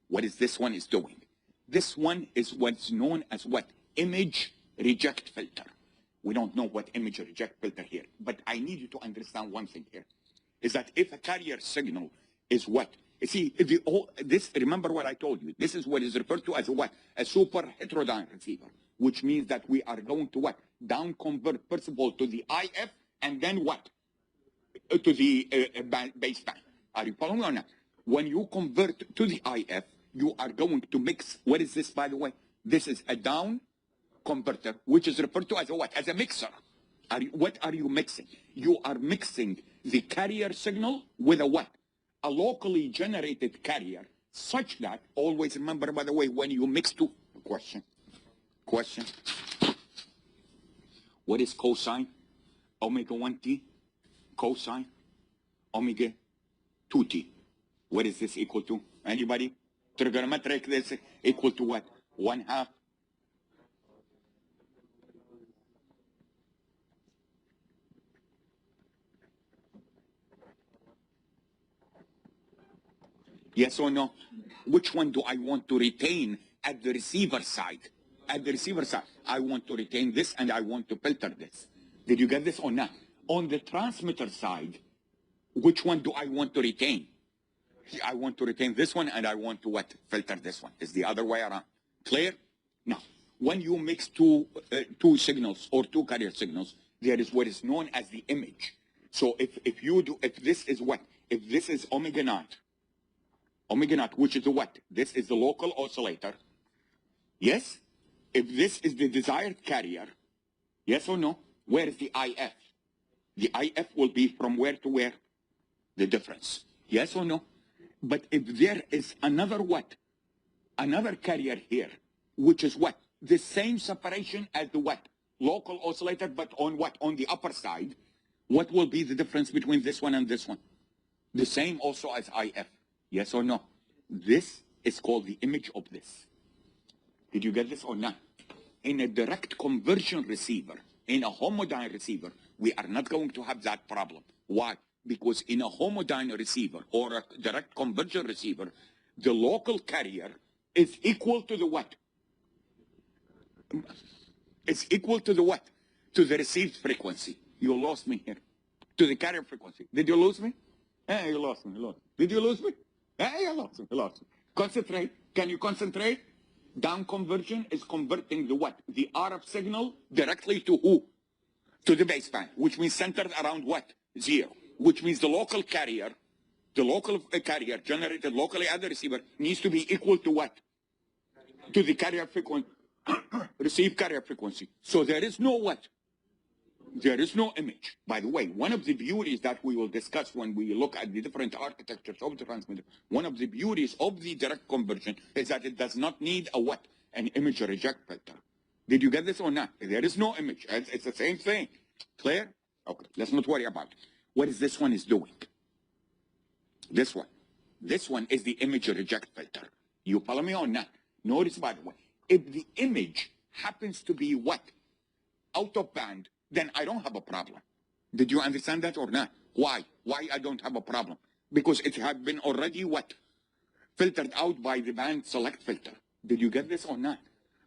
What is this one is doing? This one is what's known as what? Image reject filter. We don't know what image reject filter here, but I need you to understand one thing here, is that if a carrier signal is what? You see, remember what I told you. This is what is referred to as a what? A super heterodyne receiver, which means that we are going to what? Down convert, first of all, to the IF, and then what? To the baseband. Are you following or not? When you convert to the IF, you are going to mix. What is this, by the way? This is a down converter, which is referred to as a what? As a mixer. What are you mixing? You are mixing the carrier signal with a what? A locally generated carrier, such that, always remember, by the way, when you mix two, question. What is cosine? Omega 1t, cosine, omega 2t. What is this equal to? Anybody? Trigonometric, this equal to what? 1/2. Yes or no? Which one do I want to retain at the receiver side? At the receiver side, I want to retain this and I want to filter this. Did you get this or not? On the transmitter side, which one do I want to retain? I want to retain this one and I want to what? Filter this one. It's the other way around. Clear? Now, when you mix two signals or two carrier signals, there is what is known as the image. So if this is what? If this is omega naught, which is the what? This is the local oscillator. Yes? If this is the desired carrier, yes or no? Where is the IF? The IF will be from where to where? The difference. Yes or no? But if there is another what? Another carrier here, which is what? The same separation as the what? Local oscillator, but on what? On the upper side. What will be the difference between this one and this one? The same also as IF. Yes or no? This is called the image of this. Did you get this or not? In a direct conversion receiver, in a homodyne receiver, we are not going to have that problem. Why? Because in a homodyne receiver or a direct conversion receiver, the local carrier is equal to the what? It's equal to the what? To the received frequency. You lost me here. To the carrier frequency. Did you lose me? Hey, you lost me. Did you lose me? Hey, you lost me. Concentrate. Can you concentrate? Down conversion is converting the what? The RF signal directly to who? To the baseband, which means centered around what? 0. Which means the local carrier generated locally at the receiver needs to be equal to what? To the carrier frequency, received carrier frequency. So there is no what? There is no image. By the way, one of the beauties that we will discuss when we look at the different architectures of the transmitter, one of the beauties of the direct conversion is that it does not need a what? An image reject filter. Did you get this or not? There is no image. It's the same thing. Clear? Okay, let's not worry about it. What is this one is doing? This one. This one is the image reject filter. You follow me or not? Notice, by the way, if the image happens to be what? Out of band, then I don't have a problem. Did you understand that or not? Why? Why I don't have a problem? Because it had been already what? Filtered out by the band select filter. Did you get this or not?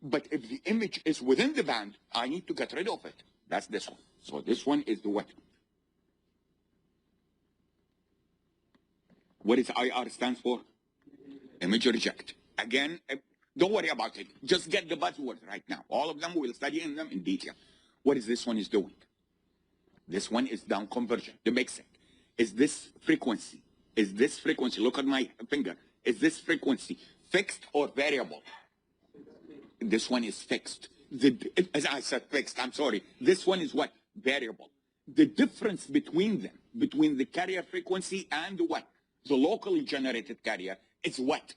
But if the image is within the band, I need to get rid of it. That's this one. So this one is the what? What is IR stands for? Image reject. Again, don't worry about it. Just get the buzzwords right now. All of them, we'll study them in detail. What is this one is doing? This one is down conversion. The mixing. Is this frequency? Look at my finger. Is this frequency fixed or variable? This one is fixed. As I said fixed, I'm sorry. This one is what? Variable. The difference between them, between the carrier frequency and what? The locally generated carrier is what?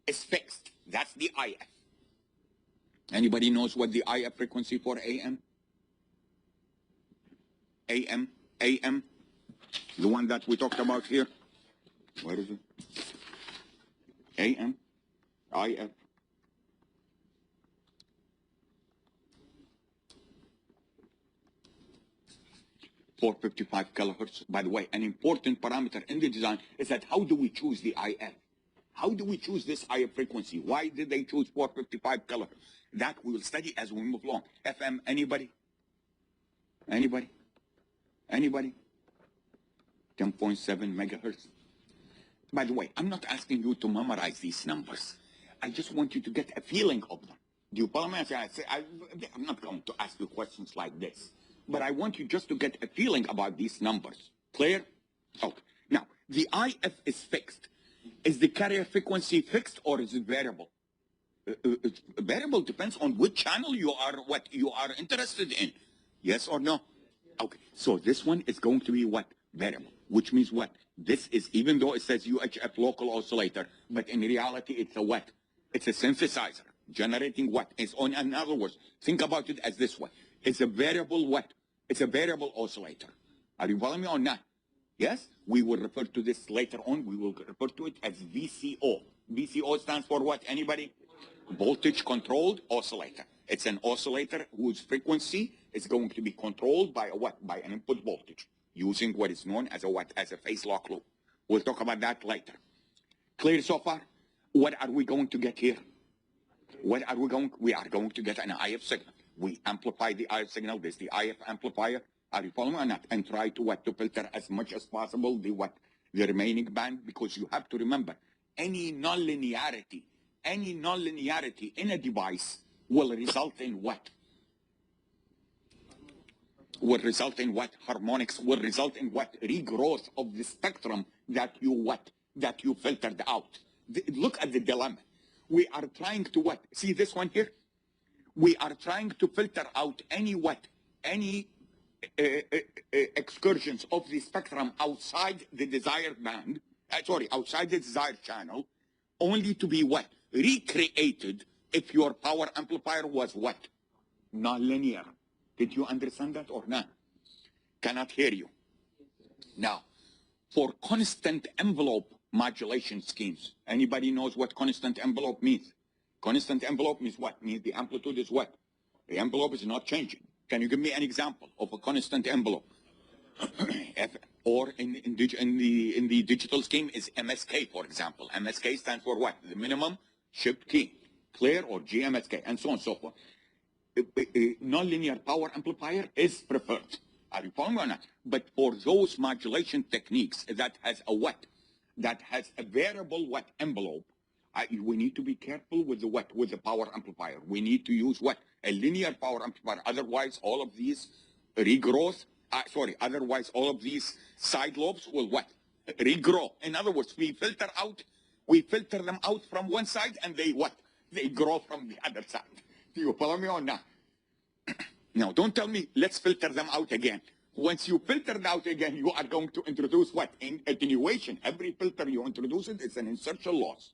Is fixed. That's the IF. Anybody knows what the IF frequency for AM? AM, the one that we talked about here. Where is it? AM, IF. .455 kilohertz. By the way, an important parameter in the design is that how do we choose the IF? How do we choose this IF frequency? Why did they choose 455 kilohertz? That we will study as we move along. FM, anybody? Anybody? 10.7 megahertz. By the way, I'm not asking you to memorize these numbers. I just want you to get a feeling of them. Do you follow me? I'm not going to ask you questions like this, but I want you just to get a feeling about these numbers. Clear? Okay. Now, the IF is fixed. Is the carrier frequency fixed or is it variable? Variable depends on which channel you are interested in. Yes or no? Okay, so this one is going to be what? Variable, which means what? This is, even though it says UHF local oscillator, but in reality it's a what? It's a synthesizer, generating what? It's on, in other words, think about it as this way. It's a variable what? It's a variable oscillator. Are you following me or not? Yes? We will refer to this later on. We will refer to it as VCO. VCO stands for what? Anybody? Voltage controlled oscillator. It's an oscillator whose frequency is going to be controlled by a what? By an input voltage, using what is known as a what? As a phase lock loop. We'll talk about that later. Clear so far? What are we going to get here? What are we going? We are going to get an IF signal. We amplify the IF signal. This is the IF amplifier. Are you following or not? And try to what? To filter as much as possible the what? The remaining band, because you have to remember any nonlinearity in a device will result in what? Will result in what? Harmonics will result in what? Regrowth of the spectrum that you what? That you filtered out. Look at the dilemma. We are trying to what? See this one here? We are trying to filter out any what? Any excursions of the spectrum outside the desired band, outside the desired channel, only to be what? Recreated if your power amplifier was what? Nonlinear. Did you understand that or not? Cannot hear you. Now, for constant envelope modulation schemes, anybody knows what constant envelope means? Constant envelope means what? Means the amplitude is what? The envelope is not changing. Can you give me an example of a constant envelope? Or in the digital scheme is MSK, for example. MSK stands for what? The minimum shift key. Clear? Or GMSK, and so on and so forth. Nonlinear power amplifier is preferred. Are you following or not? But for those modulation techniques that has a what? That has a variable what? Envelope. We need to be careful with the what? With the power amplifier. We need to use what? A linear power amplifier. Otherwise, all of these regrowth, otherwise all of these side lobes will what? Regrow. In other words, we filter them out from one side and they what? They grow from the other side. Do you follow me or not? Now, don't tell me, let's filter them out again. Once you filter it out again, you are going to introduce what? In attenuation. Every filter you introduce it's an insertion loss.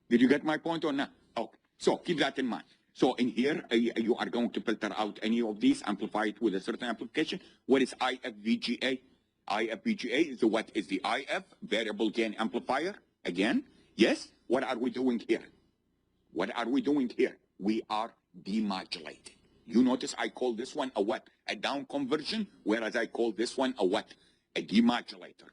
Did you get my point or not? Okay. So keep that in mind. So in here, you are going to filter out any of these, amplify it with a certain amplification. What is IFVGA? IFVGA is what is the IF, variable gain amplifier. Again, yes? What are we doing here? What are we doing here? We are demodulating. You notice I call this one a what? A down conversion, whereas I call this one a what? A demodulator.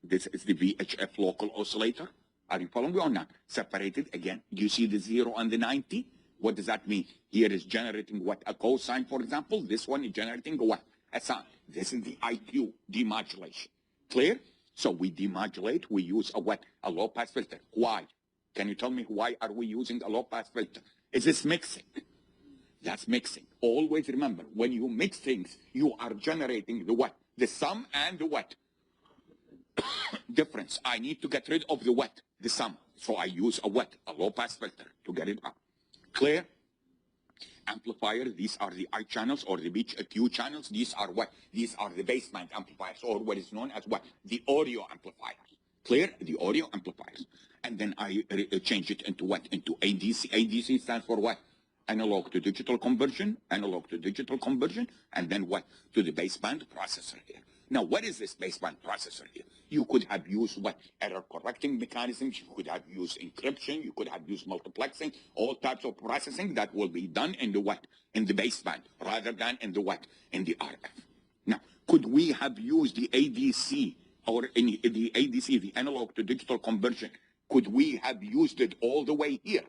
This is the VHF local oscillator. Are you following me or not? Separated again. Do you see the 0 and the 90? What does that mean? Here is generating what? A cosine, for example. This one is generating a what? A sine. This is the IQ, demodulation. Clear? So we demodulate. We use a what? A low-pass filter. Why? Can you tell me why are we using a low-pass filter? Is this mixing? That's mixing. Always remember, when you mix things, you are generating the what? The sum and the what? Difference. I need to get rid of the what? The sum. So I use a what? A low-pass filter to get it up. Clear? Amplifier, these are the I channels or the Q channels. These are what? These are the baseband amplifiers, or what is known as what? The audio amplifiers. Clear? The audio amplifiers. And then I change it into what? Into ADC. ADC stands for what? Analog to digital conversion, analog to digital conversion, and then what? To the baseband processor here. Now, what is this baseband processor here? You could have used what? Error correcting mechanisms. You could have used encryption. You could have used multiplexing. All types of processing that will be done in the what? In the baseband, rather than in the what? In the RF. Now, could we have used the ADC or in the ADC, the analog to digital conversion? Could we have used it all the way here?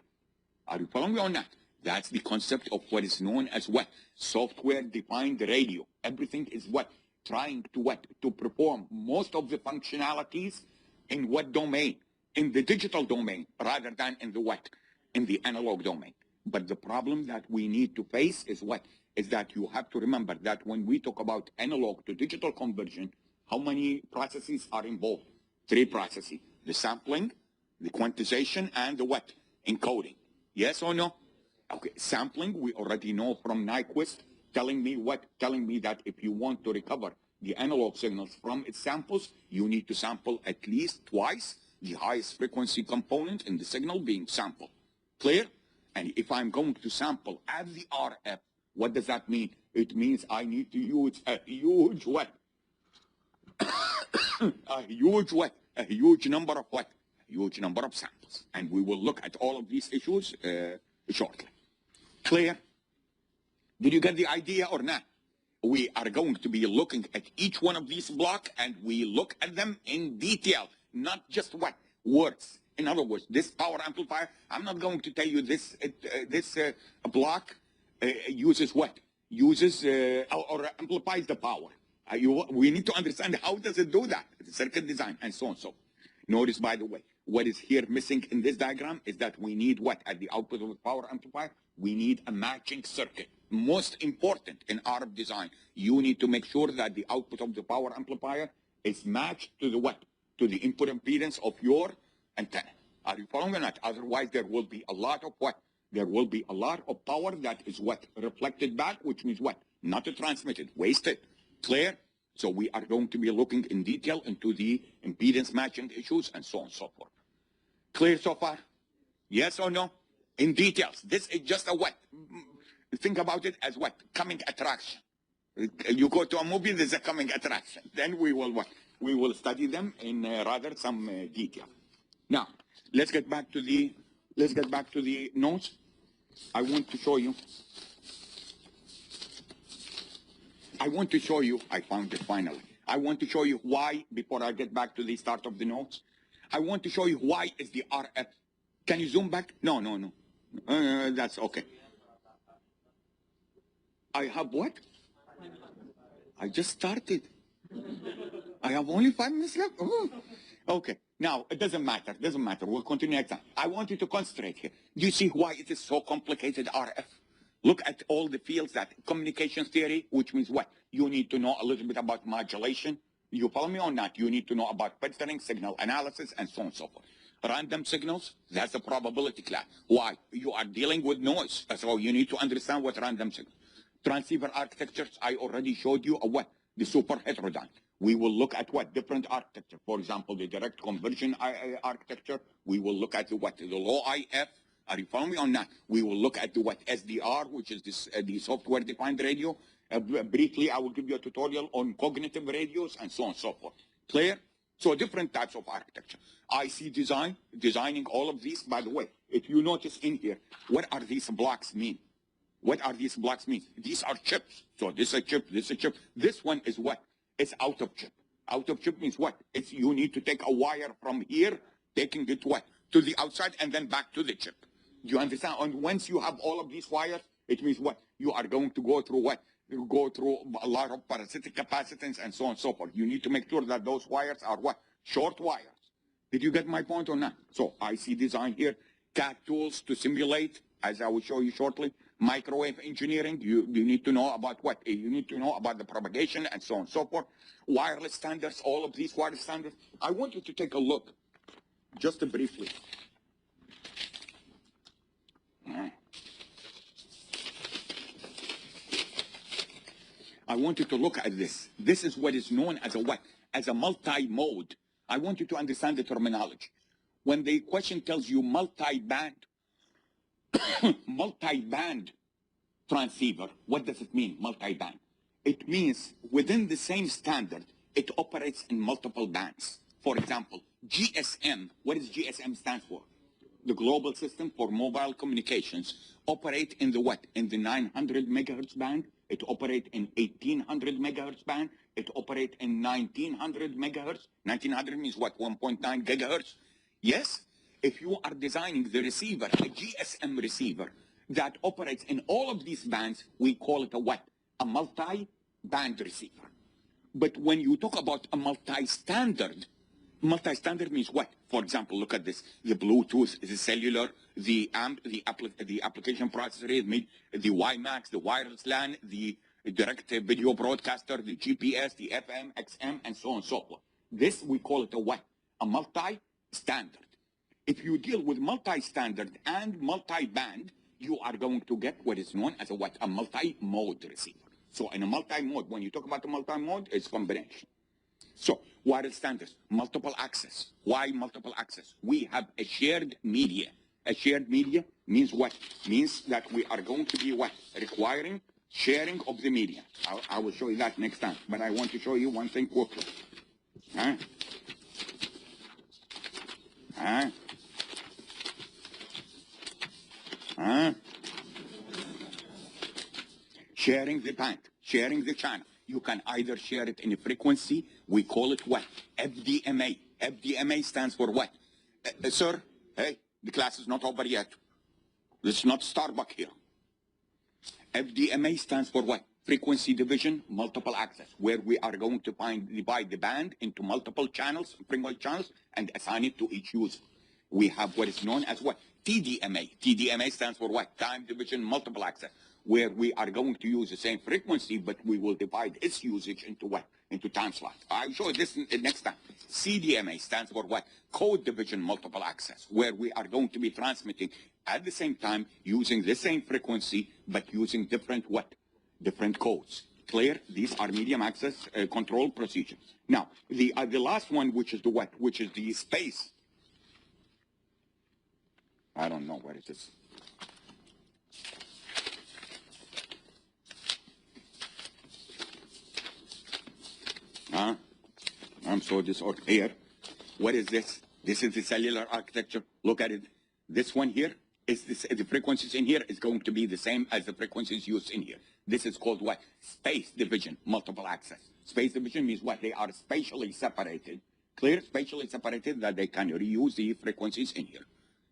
Are you following me or not? That's the concept of what is known as what? Software-defined radio. Everything is what? Trying to what? To perform most of the functionalities in what domain? In the digital domain, rather than in the what? In the analog domain. But the problem that we need to face is what? Is that you have to remember that when we talk about analog to digital conversion, how many processes are involved? 3 processes. The sampling, the quantization, and the what? Encoding. Yes or no? Okay, sampling, we already know from Nyquist, telling me what? Telling me that if you want to recover the analog signals from its samples, you need to sample at least twice the highest frequency component in the signal being sampled. Clear? And if I'm going to sample at the RF, what does that mean? It means I need to use a huge what? A huge what? A huge number of what? A huge number of samples. And we will look at all of these issues shortly. Clear? Did you get the idea or not? We are going to be looking at each one of these blocks, and we look at them in detail, not just what? Words. In other words, this power amplifier, I'm not going to tell you this block uses what? Uses or amplifies the power. We need to understand how does it do that, the circuit design, and so on and so. Notice, by the way, what is here missing in this diagram is that we need what? At the output of the power amplifier, we need a matching circuit. Most important in RF design, you need to make sure that the output of the power amplifier is matched to the what? To the input impedance of your antenna. Are you following or not? Otherwise, there will be a lot of what? There will be a lot of power that is what? Reflected back, which means what? Not transmitted, wasted. Clear? So we are going to be looking in detail into the impedance matching issues and so on and so forth. Clear so far? Yes or no? In details. This is just a what? Think about it as what? Coming attraction. You go to a movie, there's a coming attraction. Then we will what? We will study them in rather some detail. Now, let's get back to the notes. I want to show you. I found it finally. I want to show you why, before I get back to the start of the notes, I want to show you why is the RF. Can you zoom back? No. That's okay. I have what? I just started. I have only 5 minutes left. Oh. Okay. Now, it doesn't matter. We'll continue next time. I want you to concentrate here. Do you see why it is so complicated, RF? Look at all the fields that communications theory, which means what? You need to know a little bit about modulation. You follow me or not? You need to know about filtering, signal analysis, and so on and so forth. Random signals, that's a probability class. Why? You are dealing with noise. So you need to understand what random signals. Transceiver architectures, I already showed you what? The super heterodyne. We will look at what? Different architecture. For example, the direct conversion architecture. We will look at what? The low IF. Are you following me or not? We will look at the what? SDR, which is this, the software-defined radio. Briefly, I will give you a tutorial on cognitive radios and so on and so forth. Clear? So different types of architecture. IC design, designing all of these. By the way, if you notice in here, what are these blocks mean? What are these blocks mean? These are chips. So this is a chip, this is a chip. This one is what? It's out of chip. Out of chip means what? It's you need to take a wire from here, taking it what? To the outside and then back to the chip. Do you understand? And once you have all of these wires, it means what? You are going to go through what? You go through a lot of parasitic capacitance and so on and so forth. You need to make sure that those wires are what? Short wires. Did you get my point or not? So IC design here, CAD tools to simulate, as I will show you shortly. Microwave engineering, you need to know about what? You need to know about the propagation and so on and so forth. Wireless standards, all of these wireless standards. I want you to take a look, just briefly. I want you to look at this. This is what is known as a what? As a multi-mode. I want you to understand the terminology. When the question tells you multi-band, multi-band transceiver, what does it mean, multi-band? It means within the same standard, it operates in multiple bands. For example, GSM, what does GSM stand for? The Global System for Mobile Communications, operate in the what? In the 900 megahertz band. It operates in 1800 megahertz band. It operates in 1900 megahertz. 1900 means what? 1.9 gigahertz. Yes? If you are designing the receiver, a GSM receiver that operates in all of these bands, we call it a what? A multi-band receiver. But when you talk about a multi-standard means what? For example, look at this. The Bluetooth, the cellular, the application processor, the WiMAX, the wireless LAN, the direct video broadcaster, the GPS, the FM, XM, and so on and so forth. This, we call it a what? A multi-standard. If you deal with multi-standard and multi-band, you are going to get what is known as a what? A multi-mode receiver. So in a multi-mode, when you talk about a multi-mode, it's combination. So wireless standards, multiple access. Why multiple access? We have a shared media. A shared media means what? Means that we are going to be what? Requiring sharing of the media. I will show you that next time. But I want to show you one thing quickly. Sharing the band, sharing the channel. You can either share it in a frequency. We call it what? FDMA. FDMA stands for what? Sir, hey, the class is not over yet. This is not Starbucks here. FDMA stands for what? Frequency division, multiple access, where we are going to divide the band into multiple channels, frequency channels, and assign it to each user. we have what is known as what? TDMA. TDMA stands for what? Time division multiple access, where we are going to use the same frequency, but we will divide its usage into what? Into time slot. I'll show you this next time. CDMA stands for what? Code division multiple access, where we are going to be transmitting at the same time using the same frequency, but using different what? Different codes. Clear? These are medium access control procedures. Now, the last one, which is the what? Which is the space. I don't know what it is. I'm so disordered here. What is this? This is the cellular architecture. Look at it. This one here is this, the frequencies in here is going to be the same as the frequencies used in here. This is called what? Space division, multiple access. Space division means what? They are spatially separated. Clear? Spatially separated, that they can reuse the frequencies in here.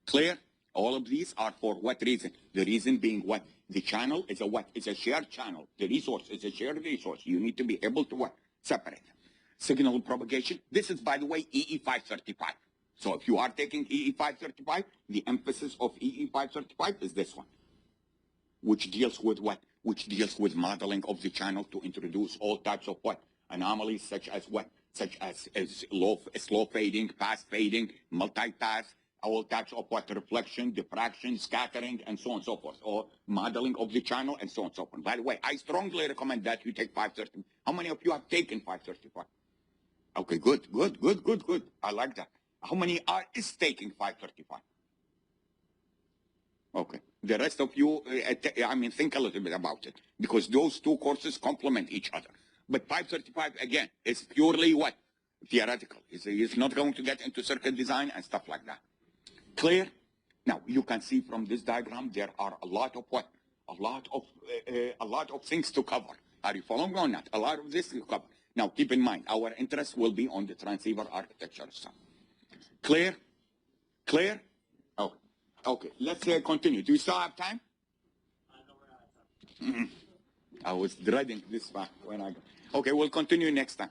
Clear? All of these are for what reason? The reason being what? The channel is a what? It's a shared channel. The resource is a shared resource. You need to be able to what? Separate them. Signal propagation. This is, by the way, EE535. So if you are taking EE535, the emphasis of EE535 is this one, which deals with what? Which deals with modeling of the channel to introduce all types of what? Anomalies such as what? Such as slow fading, fast fading, multipass, all types of what? Reflection, diffraction, scattering, and so on and so forth, or modeling of the channel, and so on and so forth. By the way, I strongly recommend that you take 530. How many of you have taken 535? Okay, good. I like that. How many is taking 535? Okay. The rest of you, think a little bit about it, because those two courses complement each other. But 535, again, is purely what? Theoretical. It's not going to get into circuit design and stuff like that. Clear? Now, you can see from this diagram, there are a lot of what? A lot of things to cover. Are you following or not? A lot of this to cover. Now, keep in mind, our interest will be on the transceiver architecture stuff. Clear? Clear? Okay. Okay, let's continue. Do we still have time? I was dreading this one when I go. Okay, we'll continue next time.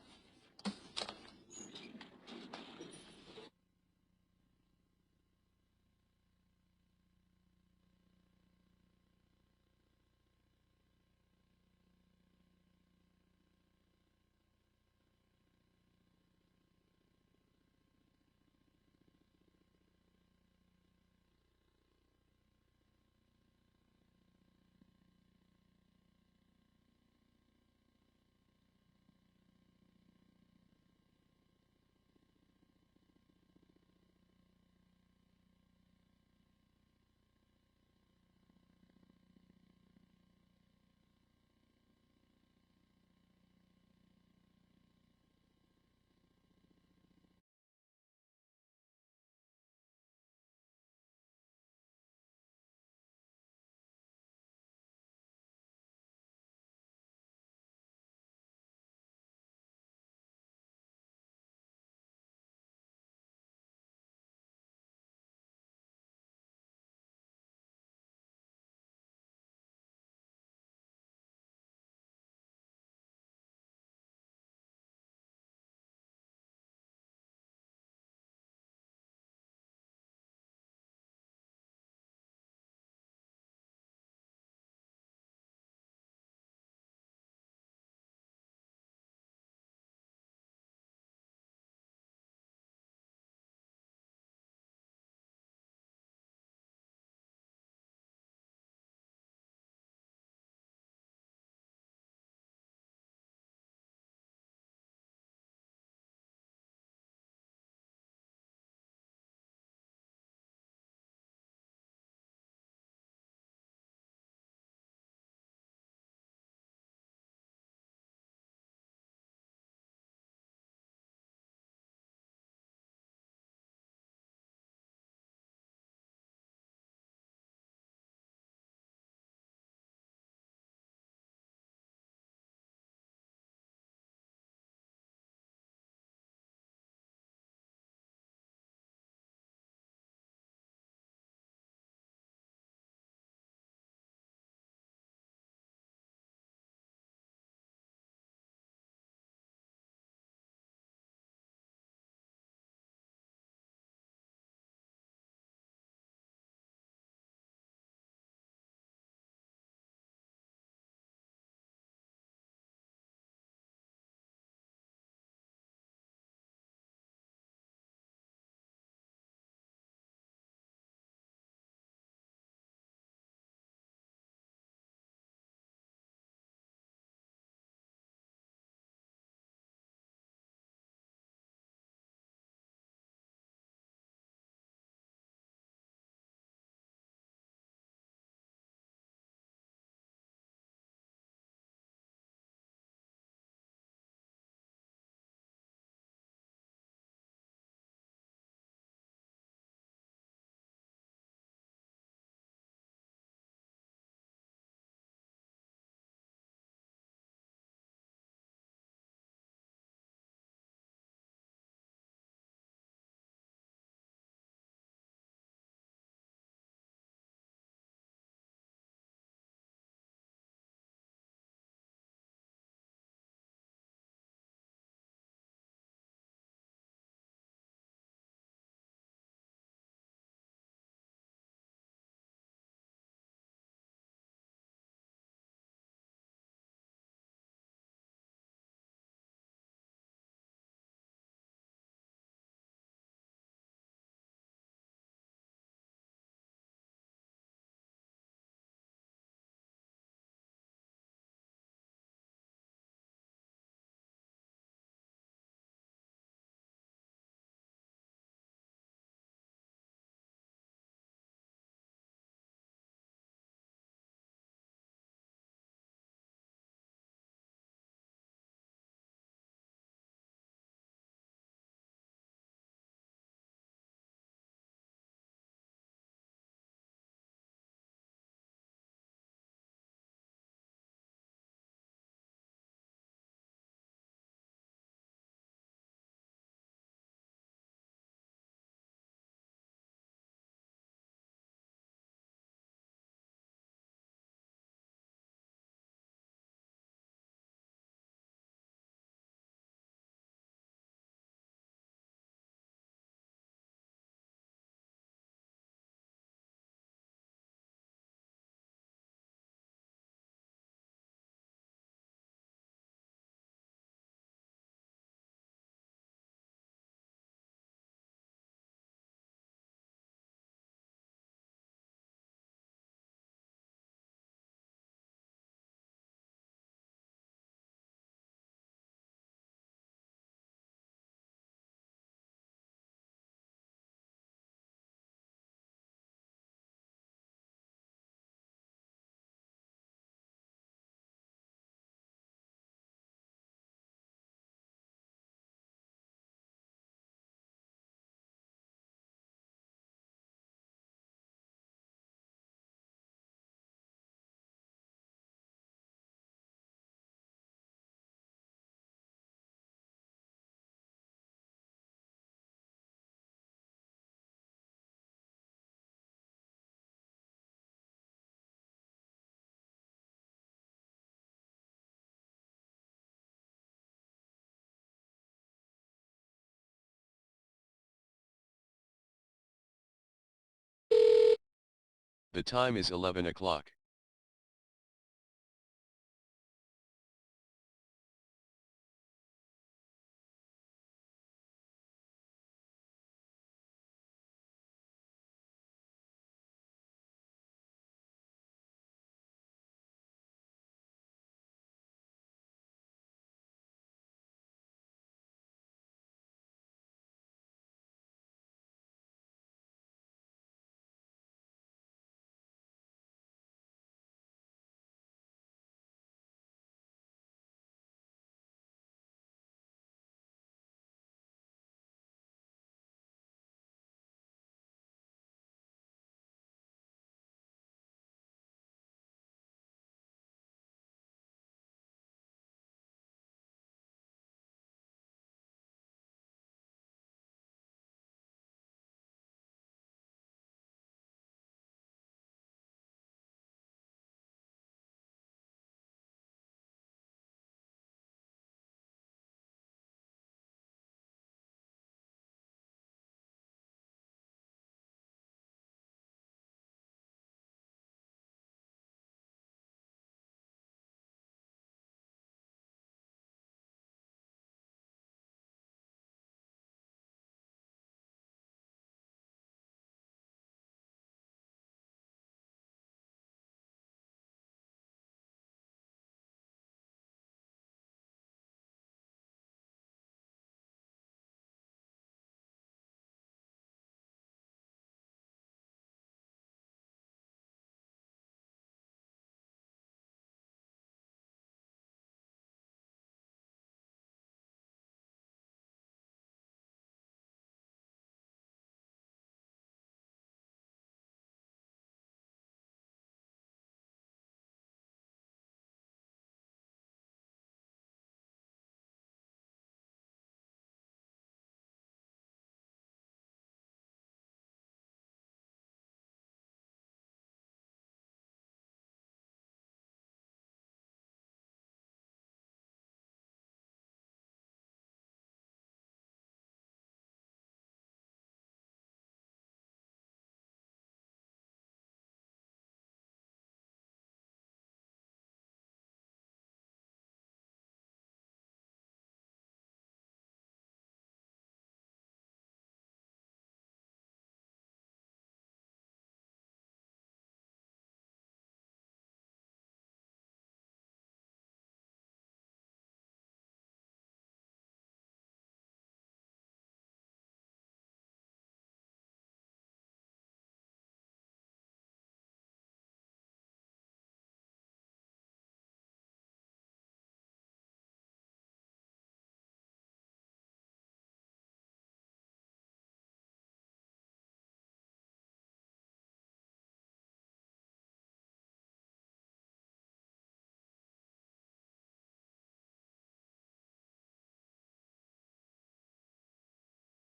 The time is 11 o'clock.